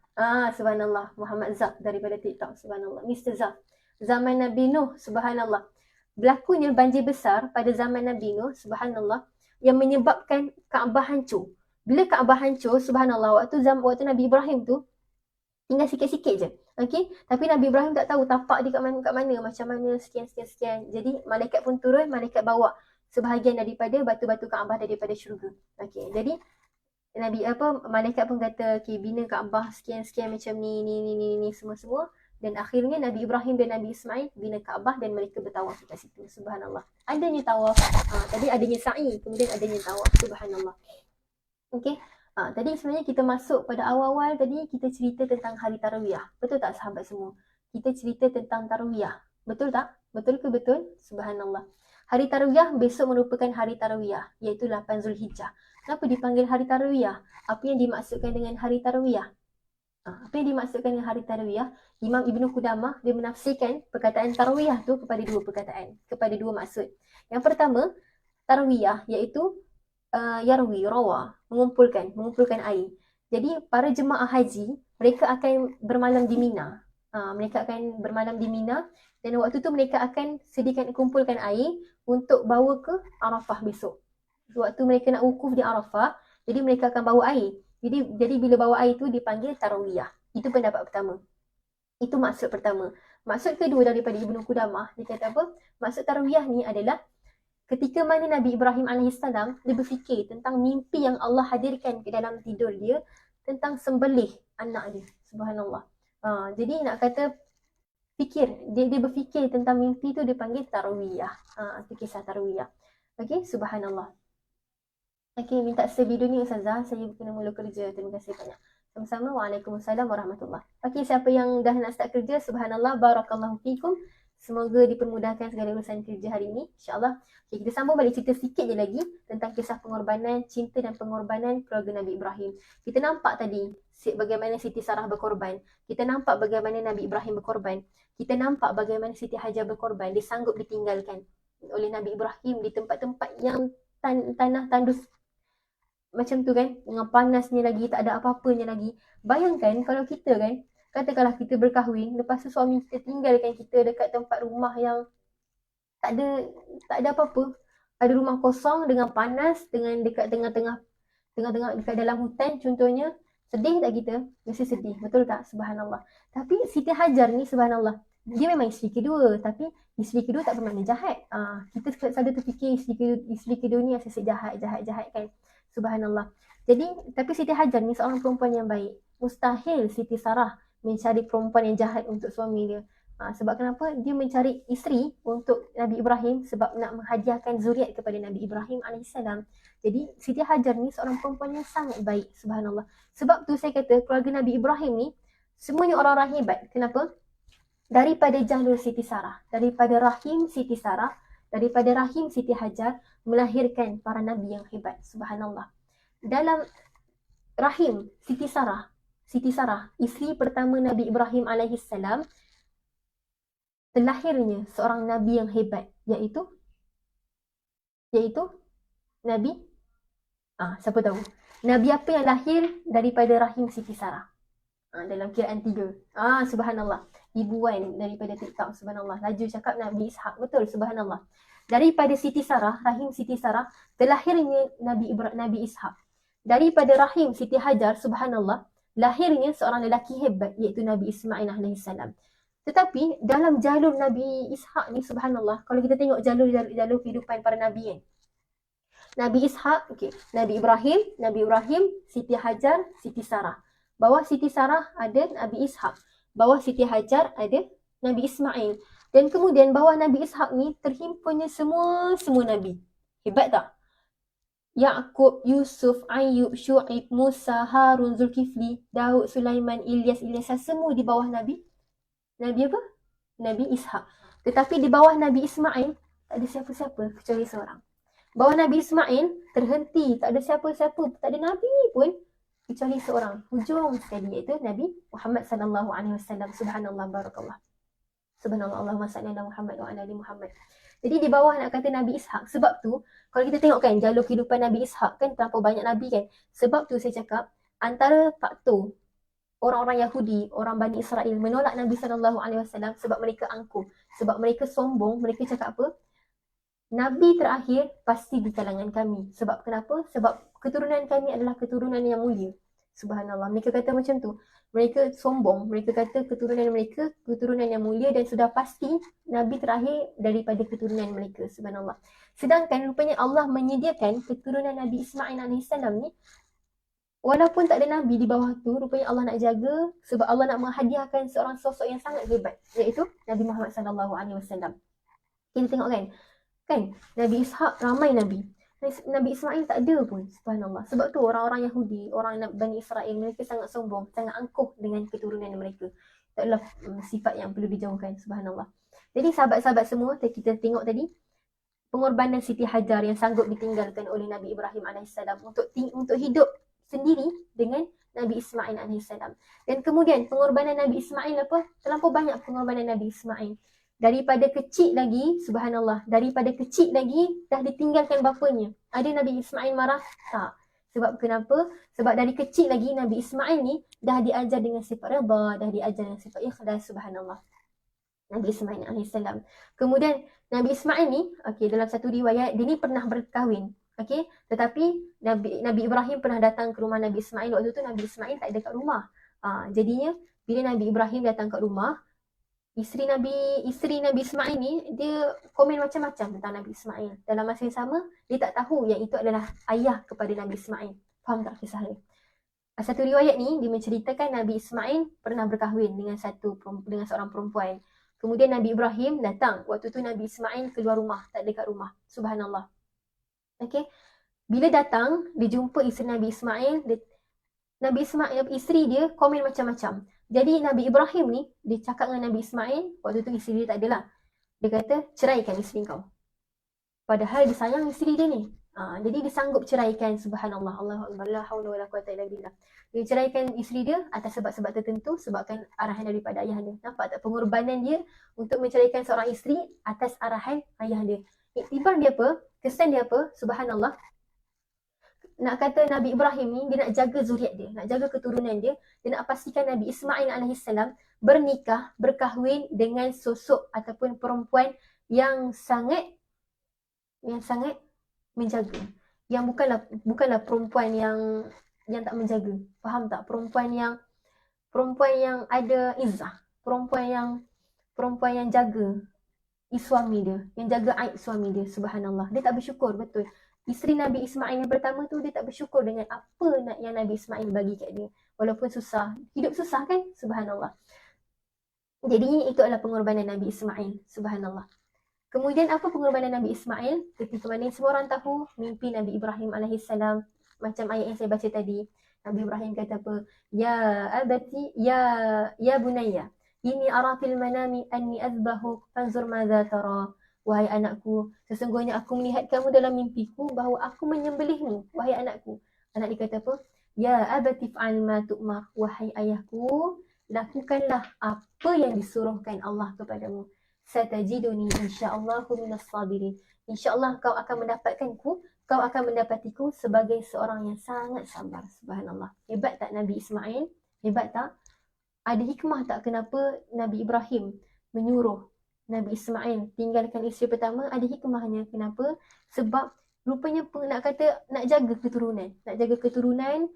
Subhanallah, Muhammad Zaf daripada TikTok, subhanallah, Mr. Zaf. Zaman Nabi Nuh, subhanallah. Berlakunya banjir besar pada zaman Nabi Nuh, subhanallah, yang menyebabkan Kaabah hancur. Bila Kaabah hancur, subhanallah, waktu Nabi Ibrahim tu, tinggal sikit-sikit je. Okay? Tapi Nabi Ibrahim tak tahu tapak dia kat mana, macam mana, sekian. Jadi, malaikat pun turun, malaikat bawa sebahagian daripada batu-batu Kaabah daripada syurga. Okay, jadi, malaikat pun kata, bina Kaabah sekian macam ni semua. Dan akhirnya Nabi Ibrahim dan Nabi Ismail bina Kaabah dan mereka bertawaf kat situ. Subhanallah. Adanya tawaf. Tadi adanya sa'i, kemudian adanya tawaf. Subhanallah. Okey. Tadi sebenarnya kita masuk pada awal-awal tadi kita cerita tentang hari Tarawiyah. Betul tak sahabat semua? Kita cerita tentang Tarawiyah. Betul tak? Betul ke betul? Subhanallah. Hari Tarawiyah besok merupakan hari Tarawiyah, iaitu 8 Zulhijjah. Kenapa dipanggil hari Tarawiyah? Apa yang dimaksudkan dengan hari Tarawiyah? Apa yang dimaksudkan dengan hari Tarawiyah? Imam Ibnu Qudamah dia menafsirkan perkataan Tarawiyah tu kepada dua perkataan, kepada dua maksud. Yang pertama, Tarawiyah iaitu yarwi, rawa, mengumpulkan air. Jadi para jemaah haji, mereka akan bermalam di Mina. Dan waktu tu mereka akan kumpulkan air untuk bawa ke Arafah besok. Waktu mereka nak wukuf di Arafah, jadi mereka akan bawa air. Jadi bila bawa air tu dipanggil Tarawiyah. Itu pendapat pertama. Itu maksud pertama. Maksud kedua daripada Ibnu Qudamah, dia kata apa? Maksud Tarawiyah ni adalah ketika mana Nabi Ibrahim AS, dia berfikir tentang mimpi yang Allah hadirkan ke dalam tidur dia tentang sembelih anak dia. Subhanallah. Jadi nak kata dia berfikir tentang mimpi tu, dia panggil Tarawiyah. Itu kisah Tarawiyah. Okay, subhanallah. Okay, minta share video ni Ustazah. Saya kena mula kerja. Terima kasih banyak. Sama-sama. Waalaikumsalam warahmatullahi. Okay, siapa yang dah nak start kerja, subhanallah, barakallahu fikum. Semoga dipermudahkan segala urusan kerja hari ini, insyaAllah. Okay, kita sambung balik cerita sikit je lagi tentang kisah pengorbanan, cinta dan pengorbanan keluarga Nabi Ibrahim. Kita nampak tadi bagaimana Siti Sarah berkorban. Kita nampak bagaimana Nabi Ibrahim berkorban. Kita nampak bagaimana Siti Hajar berkorban. Dia sanggup ditinggalkan oleh Nabi Ibrahim di tempat-tempat yang tanah tandus macam tu kan, dengan panasnya lagi, tak ada apa-apanya lagi. Bayangkan kalau kita kan, katakanlah kita berkahwin, lepas tu suami kita tinggalkan kita dekat tempat rumah yang tak ada apa-apa. Ada rumah kosong dengan panas, dengan dekat tengah-tengah dekat dalam hutan contohnya. Sedih tak kita? Mesti sedih, betul tak? Subhanallah. Tapi Siti Hajar ni subhanallah, dia memang isteri kedua, tapi isteri kedua tak bermakna jahat. Kita selalu terfikir isteri kedua ni asyik jahat kan. Subhanallah. Jadi, tapi Siti Hajar ni seorang perempuan yang baik. Mustahil Siti Sarah mencari perempuan yang jahat untuk suami dia. Sebab kenapa? Dia mencari isteri untuk Nabi Ibrahim sebab nak menghadiahkan zuriat kepada Nabi Ibrahim AS. Jadi, Siti Hajar ni seorang perempuan yang sangat baik. Subhanallah. Sebab tu saya kata keluarga Nabi Ibrahim ni Semuanya orang-orang hebat. Kenapa? Daripada jalur Siti Sarah, daripada rahim Siti Sarah, daripada rahim Siti Hajar, melahirkan para nabi yang hebat. Subhanallah. Dalam rahim Siti Sarah, isteri pertama Nabi Ibrahim alaihissalam, terlahirnya seorang nabi yang hebat, iaitu Nabi, siapa tahu? Nabi apa yang lahir daripada rahim Siti Sarah? Dalam kiraan 3. Subhanallah. Ibuan daripada TikTok, subhanallah. Laju cakap Nabi Ishak. Betul, subhanallah. Daripada Siti Sarah, rahim Siti Sarah, terlahirnya Nabi Ishak. Daripada rahim Siti Hajar, subhanallah, lahirnya seorang lelaki hebat, iaitu Nabi Ismail alaihissalam. Tetapi dalam jalur Nabi Ishak ni, subhanallah, kalau kita tengok jalur kehidupan para nabi kan, Nabi Ishak, Nabi Ibrahim, Siti Hajar, Siti Sarah. Bawah Siti Sarah ada Nabi Ishak. Bawah Siti Hajar ada Nabi Ismail. Dan kemudian bawah Nabi Ishak ni terhimpunnya semua Nabi. Hebat tak? Ya'qub, Yusuf, Ayub, Syu'ib, Musa, Harun, Zulkifli, Daud, Sulaiman, Ilyas, semua di bawah Nabi apa? Nabi Ishak. Tetapi di bawah Nabi Ismail tak ada siapa-siapa kecuali seorang. Bawah Nabi Ismail terhenti, tak ada siapa-siapa, tak ada Nabi pun kecuali seorang, hujung sekali, iaitu Nabi Muhammad sallallahu alaihi wasallam. Subhanallah, barakallah. Subhanallah, Allahumma salli ala Muhammad wa ala ali Muhammad. Jadi di bawah nak kata Nabi Ishak. Sebab tu kalau kita tengok kan jalur kehidupan Nabi Ishak kan terlampau banyak Nabi kan. Sebab tu saya cakap antara faktor orang-orang Yahudi, orang Bani Israel menolak Nabi sallallahu alaihi wasallam sebab mereka angkuh, sebab mereka sombong. Mereka cakap apa? Nabi terakhir pasti di kalangan kami. Sebab kenapa? Sebab keturunan kami adalah keturunan yang mulia. Subhanallah. Mereka kata macam tu. Mereka sombong. Mereka kata keturunan mereka keturunan yang mulia dan sudah pasti Nabi terakhir daripada keturunan mereka. Subhanallah. Sedangkan rupanya Allah menyediakan keturunan Nabi Ismail AS ni, walaupun tak ada Nabi di bawah tu, rupanya Allah nak jaga sebab Allah nak menghadiahkan seorang sosok yang sangat hebat, iaitu Nabi Muhammad SAW. Kita tengok kan Nabi Ishak ramai Nabi. Nabi Ismail tak ada pun, subhanallah. Sebab tu orang-orang Yahudi, orang Bani Israel, mereka sangat sombong, sangat angkuh dengan keturunan mereka. Itu adalah sifat yang perlu dijauhkan, subhanallah. Jadi sahabat-sahabat semua, kita tengok tadi pengorbanan Siti Hajar yang sanggup ditinggalkan oleh Nabi Ibrahim AS untuk hidup sendiri dengan Nabi Ismail AS. Dan kemudian pengorbanan Nabi Ismail apa? Terlampau banyak pengorbanan Nabi Ismail. Daripada kecil lagi, subhanallah, daripada kecil lagi dah ditinggalkan bapanya. Ada Nabi Ismail marah? Tak. Sebab kenapa? Sebab dari kecil lagi Nabi Ismail ni dah diajar dengan sifat redha, dah diajar dengan sifat ikhlas, subhanallah. Nabi Ismail AS. Kemudian Nabi Ismail ni, dalam satu riwayat, dia ni pernah berkahwin. Tetapi Nabi Ibrahim pernah datang ke rumah Nabi Ismail. Waktu tu Nabi Ismail tak ada kat rumah. Jadinya bila Nabi Ibrahim datang kat rumah, Isteri Nabi Ismail ni, dia komen macam-macam tentang Nabi Ismail. Dalam masa yang sama, dia tak tahu yang itu adalah ayah kepada Nabi Ismail. Faham tak kisah dia? Satu riwayat ni, dia menceritakan Nabi Ismail pernah berkahwin dengan seorang perempuan. Kemudian Nabi Ibrahim datang. Waktu tu Nabi Ismail keluar rumah, tak ada kat rumah. Subhanallah. Bila datang, dia jumpa isteri Nabi Ismail. Isteri dia komen macam-macam. Jadi Nabi Ibrahim ni, dia cakap dengan Nabi Ismail, waktu tu isteri dia tak adalah. Dia kata, ceraikan isteri kau. Padahal dia sayang isteri dia ni. Jadi dia sanggup ceraikan, subhanallah, Allahuakbar, la haula wala quwwata illa billah. Dia ceraikan isteri dia atas sebab-sebab tertentu, sebabkan arahan daripada ayah dia. Nampak tak pengorbanan dia untuk menceraikan seorang isteri atas arahan ayah dia. Iktibar dia apa? Kesan dia apa? Subhanallah. Nak kata Nabi Ibrahim ni, dia nak jaga zuriat dia, nak jaga keturunan dia, dia nak pastikan Nabi Ismail AS bernikah, berkahwin dengan sosok ataupun perempuan yang sangat menjaga. Yang bukanlah perempuan yang tak menjaga. Faham tak? Perempuan yang ada izzah, perempuan yang jaga suami dia, yang jaga aib suami dia, subhanallah. Dia tak bersyukur, betul. Isteri Nabi Ismail yang pertama tu, dia tak bersyukur dengan apa yang Nabi Ismail bagi kat dia. Walaupun susah. Hidup susah kan? Subhanallah. Jadi itu adalah pengorbanan Nabi Ismail. Subhanallah. Kemudian apa pengorbanan Nabi Ismail? Ketika mana semua orang tahu mimpi Nabi Ibrahim AS. Macam ayat yang saya baca tadi. Nabi Ibrahim kata apa? Ya abati, ya bunayya, inni ara fil manami anni azbahuk fanzur madza tara. Wahai anakku, sesungguhnya aku melihat kamu dalam mimpiku bahawa aku menyembelihmu. Wahai anakku. Anak dia kata apa? Ya abati fa'al ma tu'mar. Wahai ayahku, lakukanlah apa yang disuruhkan Allah kepadamu. Satajiduni insyaallahu minas sabirin. InsyaAllah kau akan mendapatkanku, kau akan mendapatiku sebagai seorang yang sangat sabar. Subhanallah. Hebat tak Nabi Ismail? Hebat tak? Ada hikmah tak kenapa Nabi Ibrahim menyuruh Nabi Ismail tinggalkan isteri pertama? Ada hikmahnya. Kenapa? Sebab rupanya nak jaga keturunan. Nak jaga keturunan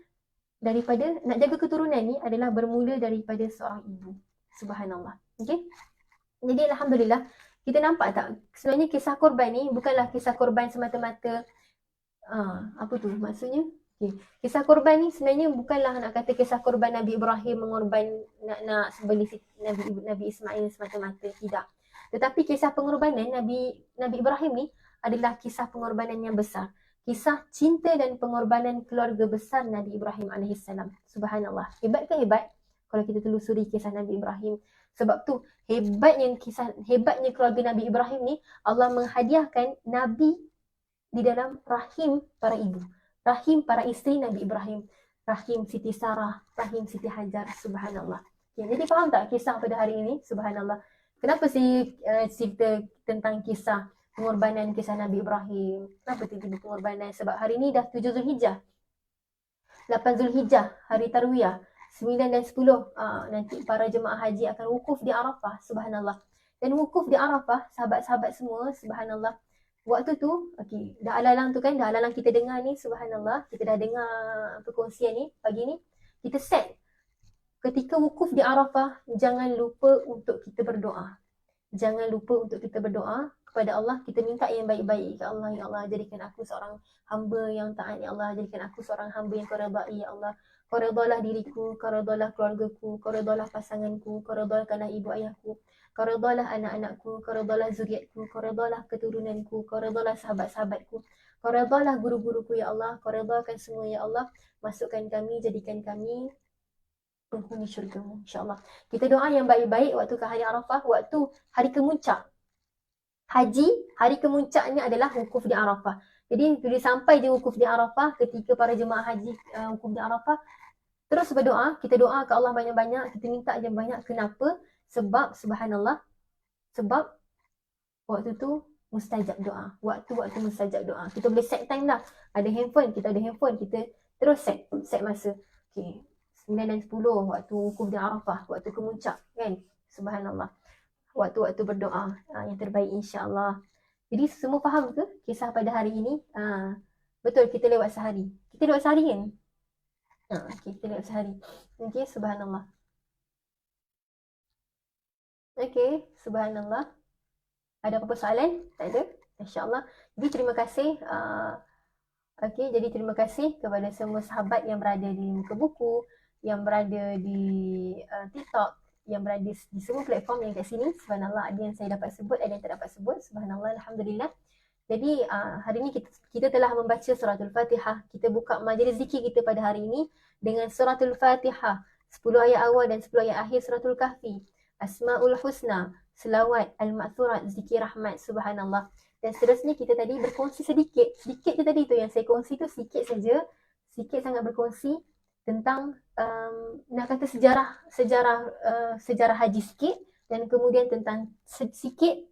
nak jaga keturunan ni adalah bermula daripada seorang ibu. Subhanallah. Okay? Jadi Alhamdulillah, kita nampak tak? Sebenarnya kisah korban ni bukanlah kisah korban semata-mata apa tu maksudnya? Okay. Kisah korban ni sebenarnya bukanlah nak kata kisah korban Nabi Ibrahim mengorban nak sembelih Nabi Ismail semata-mata, tidak. Tetapi kisah pengorbanan Nabi Ibrahim ni adalah kisah pengorbanan yang besar. Kisah cinta dan pengorbanan keluarga besar Nabi Ibrahim AS. Subhanallah. Hebat ke hebat? Kalau kita telusuri kisah Nabi Ibrahim. Sebab tu hebatnya keluarga Nabi Ibrahim ni, Allah menghadiahkan Nabi di dalam rahim para ibu, rahim para isteri Nabi Ibrahim, rahim Siti Sarah, rahim Siti Hajar. Subhanallah. Okay, jadi faham tak kisah pada hari ini? Subhanallah. Kenapa cerita tentang kisah pengorbanan kisah Nabi Ibrahim? Kenapa tiba-tiba pengorbanan? Sebab hari ini dah 7 Zulhijjah, 8 Zulhijjah, hari Tarwiyah, 9 dan 10 nanti para jemaah haji akan wukuf di Arafah. Subhanallah. Dan wukuf di Arafah, sahabat-sahabat semua, subhanallah, waktu tu, okay, dah alalang tu kan, dah alalang kita dengar ni, subhanallah, kita dah dengar perkongsian ni, pagi ni, kita set, ketika wukuf di Arafah, jangan lupa untuk kita berdoa. Jangan lupa untuk kita berdoa kepada Allah, kita minta yang baik-baik ke Allah. Ya Allah, jadikan aku seorang hamba yang taat, ya Allah, jadikan aku seorang hamba yang kau redai, ya Allah. Kau redalah diriku, kau redalah keluargaku, kau redalah pasanganku, kau redalkanlah ibu ayahku, kau redalah anak-anakku, kau redalah zuriatku, kau redalah keturunanku, kau redalah sahabat-sahabatku, kau redalah guru-guruku, ya Allah, kau redalkan semua, ya Allah. Masukkan kami, jadikan kami penghuni syurgamu, insyaAllah. Kita doa yang baik-baik waktu ke hari Arafah, waktu hari kemuncak. Haji, hari kemuncaknya adalah wukuf di Arafah. Jadi bila sampai di wukuf di Arafah, ketika para jemaah haji wukuf di Arafah, terus berdoa, kita doa ke Allah banyak-banyak, kita minta je banyak. Kenapa? Sebab subhanallah, sebab waktu tu mustajab doa. Waktu mustajab doa. Kita boleh set time lah. Ada handphone, kita ada handphone, kita terus set masa. Okay. 9 dan 10 waktu wukuf di Arafah, waktu kemuncak kan. Subhanallah. Waktu-waktu berdoa yang terbaik insya-Allah. Jadi semua faham ke kisah pada hari ini? Betul, kita lewat sehari. Kita lewat sehari kan? Okay, kita lewat sehari. Okay, subhanallah. Okay, subhanallah. Ada apa-apa soalan? Tak ada? InsyaAllah. Jadi terima kasih. Okay, jadi terima kasih kepada semua sahabat yang berada di Muka Buku, yang berada di TikTok, yang berada di semua platform yang kat sini. Subhanallah, ada yang saya dapat sebut, ada yang tak dapat sebut. Subhanallah, Alhamdulillah. Jadi hari ini kita telah membaca suratul Fatihah. Kita buka majlis zikir kita pada hari ini dengan suratul Fatihah, 10 ayat awal dan 10 ayat akhir suratul Kahfi, Asmaul Husna, selawat, al-ma'thurat, zikir rahmat. Subhanallah. Dan seterusnya kita tadi berkongsi sedikit je tadi tu yang saya kongsi tu sikit saja, sikit sangat berkongsi tentang nak kata sejarah haji sikit, dan kemudian tentang sedikit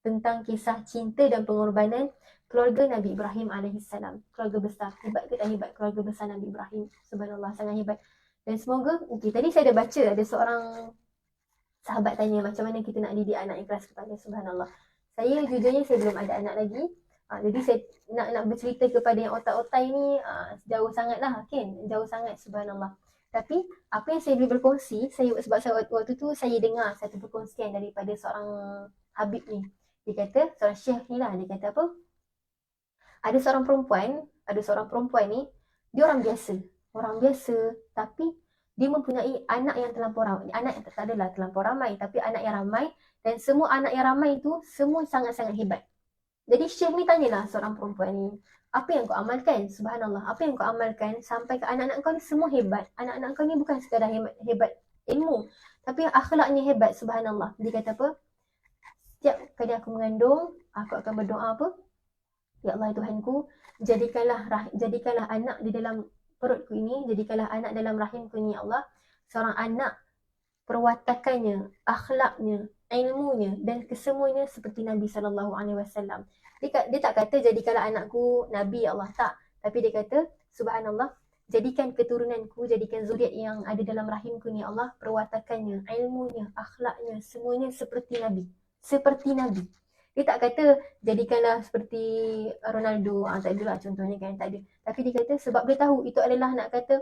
tentang kisah cinta dan pengorbanan keluarga Nabi Ibrahim AS. Keluarga besar. Hebat ke tak hebat keluarga besar Nabi Ibrahim? Subhanallah, sangat hebat. Dan semoga, tadi saya ada baca, ada seorang sahabat tanya macam mana kita nak didik anak ikhlas kepada. Subhanallah. Saya jujurnya saya belum ada anak lagi. Jadi saya nak bercerita kepada yang otak-otak ni jauh sangat lah kan. Jauh sangat, subhanallah. Tapi apa yang saya boleh berkongsi, sebab waktu tu saya dengar satu perkongsian daripada seorang Habib ni. Dia kata, seorang syekh ni lah, dia kata apa? Ada seorang perempuan ni, dia orang biasa, tapi dia mempunyai anak yang terlampau ramai. Anak yang tak adalah terlampau ramai, tapi anak yang ramai. Dan semua anak yang ramai itu, semua sangat-sangat hebat. Jadi Syekh ni tanyalah seorang perempuan ni, Apa yang kau amalkan? Subhanallah. Apa yang kau amalkan sampai ke anak-anak kau ni semua hebat. Anak-anak kau ni bukan sekadar hebat ilmu, tapi akhlaknya hebat. Subhanallah. Dia kata apa? Setiap kali aku mengandung, aku akan berdoa apa? Ya Allah Tuhanku, jadikanlah anak di dalam perutku ini, jadikanlah anak dalam rahimku ini, ya Allah, seorang anak perwatakannya, akhlaknya, ilmunya dan kesemuanya seperti Nabi SAW. Dia tak kata jadikanlah anakku Nabi, ya Allah, tak. Tapi dia kata, subhanallah, jadikan keturunanku, jadikan zuriat yang ada dalam rahimku ni, ya Allah, perwatakannya, ilmunya, akhlaknya, semuanya seperti Nabi. Seperti Nabi. Dia tak kata jadikanlah seperti Ronaldo, tak adalah contohnya kan, tak ada. Tapi dia kata sebab dia tahu itu adalah nak kata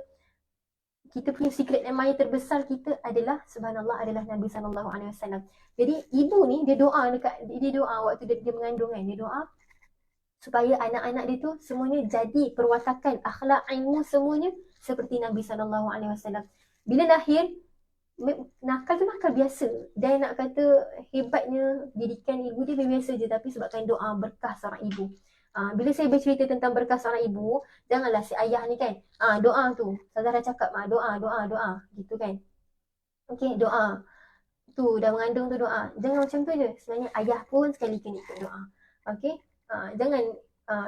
kita punya secret admirer terbesar kita adalah subhanallah adalah Nabi SAW. Jadi ibu ni dia doa waktu dia mengandung kan, dia doa supaya anak-anak dia tu semuanya jadi perwatakan akhlak, ilmu semuanya seperti Nabi SAW. Bila lahir nakal tu nakal biasa. Dan nak kata hebatnya didikan ibu dia biasa je, tapi sebabkan doa berkah seorang ibu. Bila saya bercerita tentang berkah seorang ibu, janganlah si ayah ni kan, doa tu, Ustazah dah cakap, doa, gitu kan. Okay, doa. Tu, dah mengandung tu doa. Jangan macam tu je. Sebenarnya ayah pun sekali kena ikut doa. Okay, jangan,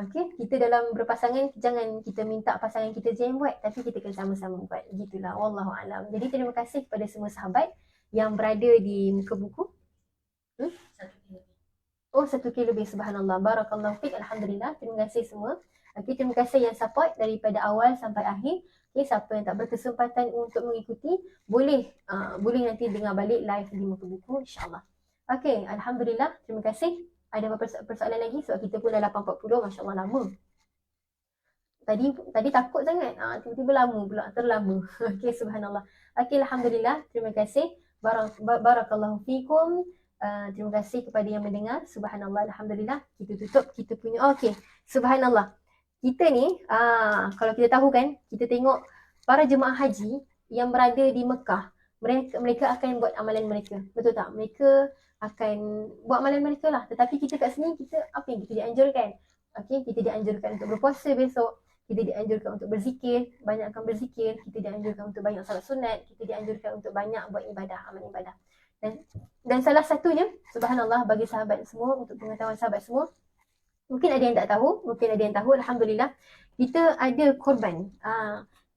okay, kita dalam berpasangan, jangan kita minta pasangan kita je yang buat, tapi kita kena sama-sama buat. Gitulah, wallahualam. Jadi terima kasih kepada semua sahabat yang berada di muka buku. 1K lebih, subhanallah. Barakallahu fiq, alhamdulillah. Terima kasih semua. Okay, terima kasih yang support daripada awal sampai akhir. Okay, siapa yang tak berkesempatan untuk mengikuti, boleh nanti dengar balik live di muka buku, insyaAllah. Okay, alhamdulillah. Terima kasih. Ada apa persoalan lagi? Sebab kita pun dah 8.40, Masya Allah lama. Tadi takut sangat. Tiba-tiba lama pula, terlama. Okay, subhanallah. Okay, alhamdulillah. Terima kasih. Barakallahu fikum. Terima kasih kepada yang mendengar. Subhanallah, alhamdulillah. Kita tutup kita punya. Okay, subhanallah. Kita ni, kalau kita tahu kan, kita tengok para jemaah haji yang berada di Mekah, mereka akan buat amalan mereka. Betul tak? Mereka akan buat amalan mereka lah. Tetapi kita kat sini, apa yang kita dianjurkan? Okay, kita dianjurkan untuk berpuasa besok. Kita dianjurkan untuk berzikir, banyakkan berzikir. Kita dianjurkan untuk banyak salat sunat. Kita dianjurkan untuk banyak buat ibadah, amal ibadah. Dan salah satunya, subhanallah, bagi sahabat semua, untuk pengetahuan sahabat semua, mungkin ada yang tak tahu, mungkin ada yang tahu, alhamdulillah, kita ada korban.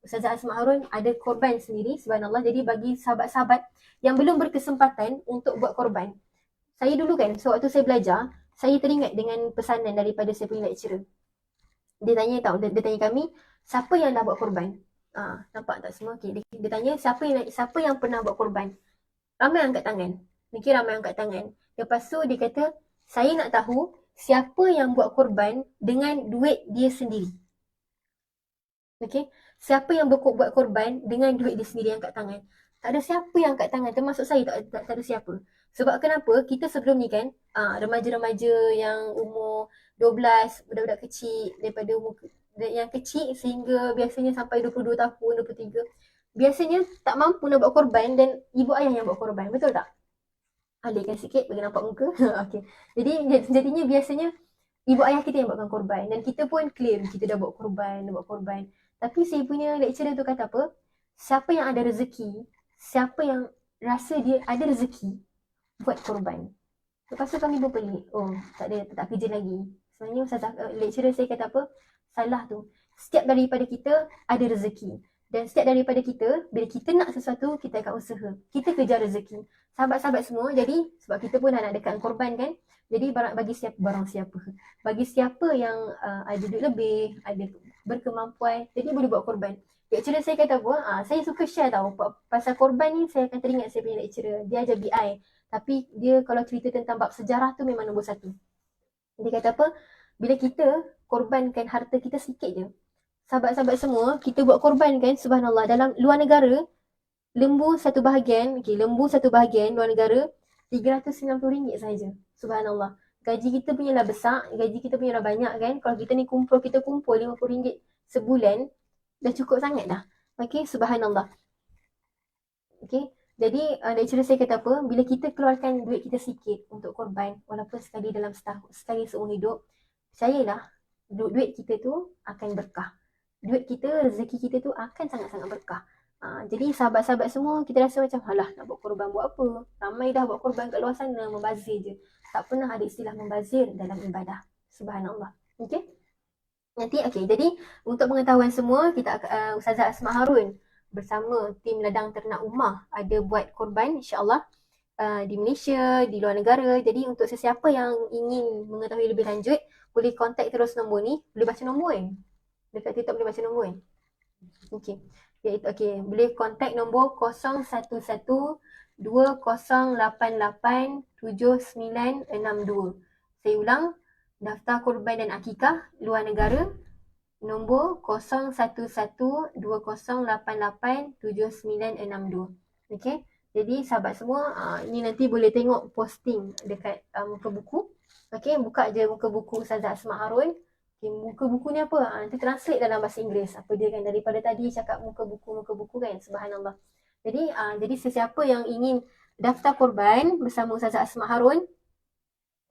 Ustazah Asma Harun ada korban sendiri, subhanallah. Jadi bagi sahabat-sahabat yang belum berkesempatan untuk buat korban, saya dulu kan, waktu saya belajar, saya teringat dengan pesanan daripada saya punya lecturer. Dia tanya kami, siapa yang dah buat korban? Nampak tak semua? Okay. Dia tanya, siapa yang pernah buat korban? Ramai angkat tangan. Mungkin ramai angkat tangan. Lepas tu dia kata, saya nak tahu siapa yang buat korban dengan duit dia sendiri. Okay. Siapa yang buat korban dengan duit dia sendiri, angkat tangan. Tak ada siapa yang angkat tangan. Termasuk saya tak ada siapa. Sebab kenapa? Kita sebelum ni kan, remaja-remaja yang umur 12, budak-budak kecil, daripada umur yang kecil sehingga biasanya sampai 22 tahun, 23. Biasanya tak mampu nak buat korban dan ibu ayah yang buat korban. Betul tak? Alihkan sikit bagi nampak muka. Okay. Jadinya biasanya ibu ayah kita yang buatkan korban. Dan kita pun claim kita dah buat korban. Tapi saya punya lecturer tu kata apa? Siapa yang ada rezeki, siapa yang rasa dia ada rezeki, buat korban. Lepas tu kami pun pelik. Oh, tak kerja lagi. Sebenarnya lecturer saya kata apa? Salah tu. Setiap daripada kita ada rezeki. Dan setiap daripada kita, bila kita nak sesuatu, kita akan usaha. Kita kejar rezeki. Sahabat-sahabat semua, jadi sebab kita pun dah nak dekat korban kan. Jadi bagi siapa yang ada duit lebih, ada berkemampuan, jadi boleh buat korban. Lecturer saya kata apa? Saya suka share tau. Pasal korban ni, saya akan teringat saya punya lecturer. Dia ajar BI. Tapi dia kalau cerita tentang bab sejarah tu memang nombor 1. Dia kata apa? Bila kita korbankan harta kita sikit je, sahabat-sahabat semua, kita buat korban kan, subhanallah, dalam luar negara, lembu satu bahagian luar negara, RM390 sahaja. Subhanallah. Gaji kita punya lah besar, gaji kita punya lah banyak kan. Kalau kita ni kumpul RM50 sebulan, dah cukup sangat dah. Okay, subhanallah. Okay, jadi lecturer saya kata apa, bila kita keluarkan duit kita sikit untuk korban, walaupun sekali dalam setahun, sekali seumur hidup, percayalah, duit kita tu akan berkah. Duit kita, rezeki kita tu akan sangat-sangat berkah. Jadi sahabat-sahabat semua, kita rasa macam, alah nak buat korban buat apa? Ramai dah buat korban kat luar sana, membazir je. Tak pernah ada istilah membazir dalam ibadah. Subhanallah. Okay? Jadi untuk pengetahuan semua, kita Ustazah Asma Harun bersama tim Ladang Ternak Ummah ada buat korban insya-Allah di Malaysia, di luar negara. Jadi untuk sesiapa yang ingin mengetahui lebih lanjut, boleh kontak terus nombor ni. Boleh baca nombor kan? Dekat TikTok boleh baca nombor kan? Okey. Boleh kontak nombor 011 2088 7962. Saya ulang, daftar korban dan akikah luar negara nombor 011 2088 7962. Okey. Jadi sahabat semua, ini nanti boleh tengok posting dekat muka buku. Okey, buka je muka buku Ustazah Asma Harun. Okay, muka buku ni apa? Nanti translate dalam bahasa Inggeris. Apa dia kan, daripada tadi cakap muka buku kan. Subhanallah. Jadi sesiapa yang ingin daftar korban bersama Ustazah Asma Harun,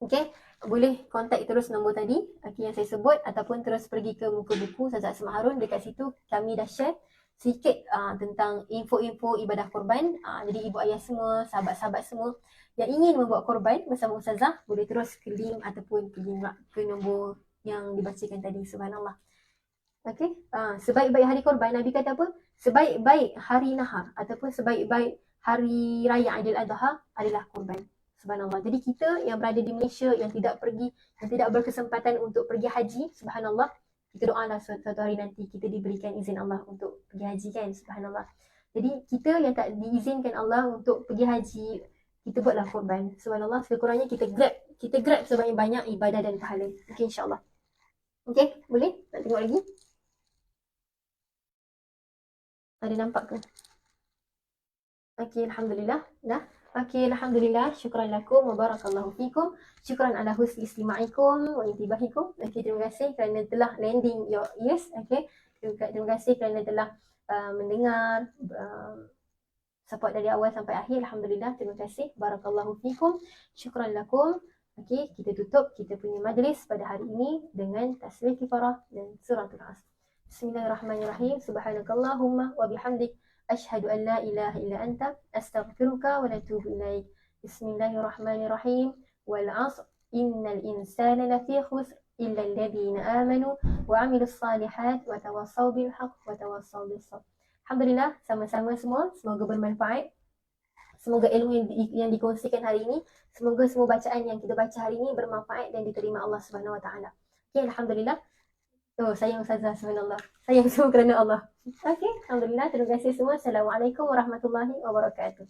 okey, boleh kontak terus nombor tadi yang saya sebut, ataupun terus pergi ke muka buku Ustazah Asma Harun. Dekat situ kami dah share sikit tentang info-info ibadah korban. Jadi ibu ayah semua, sahabat-sahabat semua yang ingin membuat korban bersama Ustazah, boleh terus ke link ataupun pergi ke nombor yang dibacakan tadi. Subhanallah. Okey, sebaik-baik hari korban, Nabi kata apa? Sebaik-baik hari nahar ataupun sebaik-baik hari raya Aidil Adha adalah korban. Subhanallah. Jadi kita yang berada di Malaysia, yang tidak berkesempatan untuk pergi haji, subhanallah, kita doalah suatu hari nanti kita diberikan izin Allah untuk pergi haji kan. Subhanallah. Jadi kita yang tak diizinkan Allah untuk pergi haji, kita buatlah korban. Subhanallah. Sekurang-kurangnya kita grab sebanyak-banyak ibadah dan pahala. Okey, insya-Allah. Okey, boleh? Nak tengok lagi? Ada nampak ke? Okey, alhamdulillah. Dah. Okey, alhamdulillah. Syukran lakum wa barakallahu fikum. Syukran ala husni istima'ikum wa intibahikum. Okey, terima kasih kerana telah lending your ears. Okey. Terima kasih kerana telah mendengar support dari awal sampai akhir. Alhamdulillah, terima kasih. Barakallahu fikum. Syukran lakum. Okey, kita tutup kita punya majlis pada hari ini dengan tasbih kifarah dan suratul Asr. Bismillahirrahmanirrahim. Subhanakallahumma wa bihamdik asyhadu an la ilaha illa anta astaghfiruka wa atubu ilaik. Bismillahirrahmanirrahim. Wal 'asr innal insana lafi khusr illa alladhina amanu wa 'amilus salihat wa tawassaw bil haqq wa tawassaw bis sabr. Alhamdulillah, sama-sama semua, semoga bermanfaat. Semoga ilmu yang dikongsikan hari ini, semoga semua bacaan yang kita baca hari ini bermanfaat dan diterima Allah Subhanahu Wa Taala. Okey, alhamdulillah. Sayang Ustazah, subhanallah. Sayang semua kerana Allah. Okey, alhamdulillah. Terima kasih semua. Assalamualaikum warahmatullahi wabarakatuh.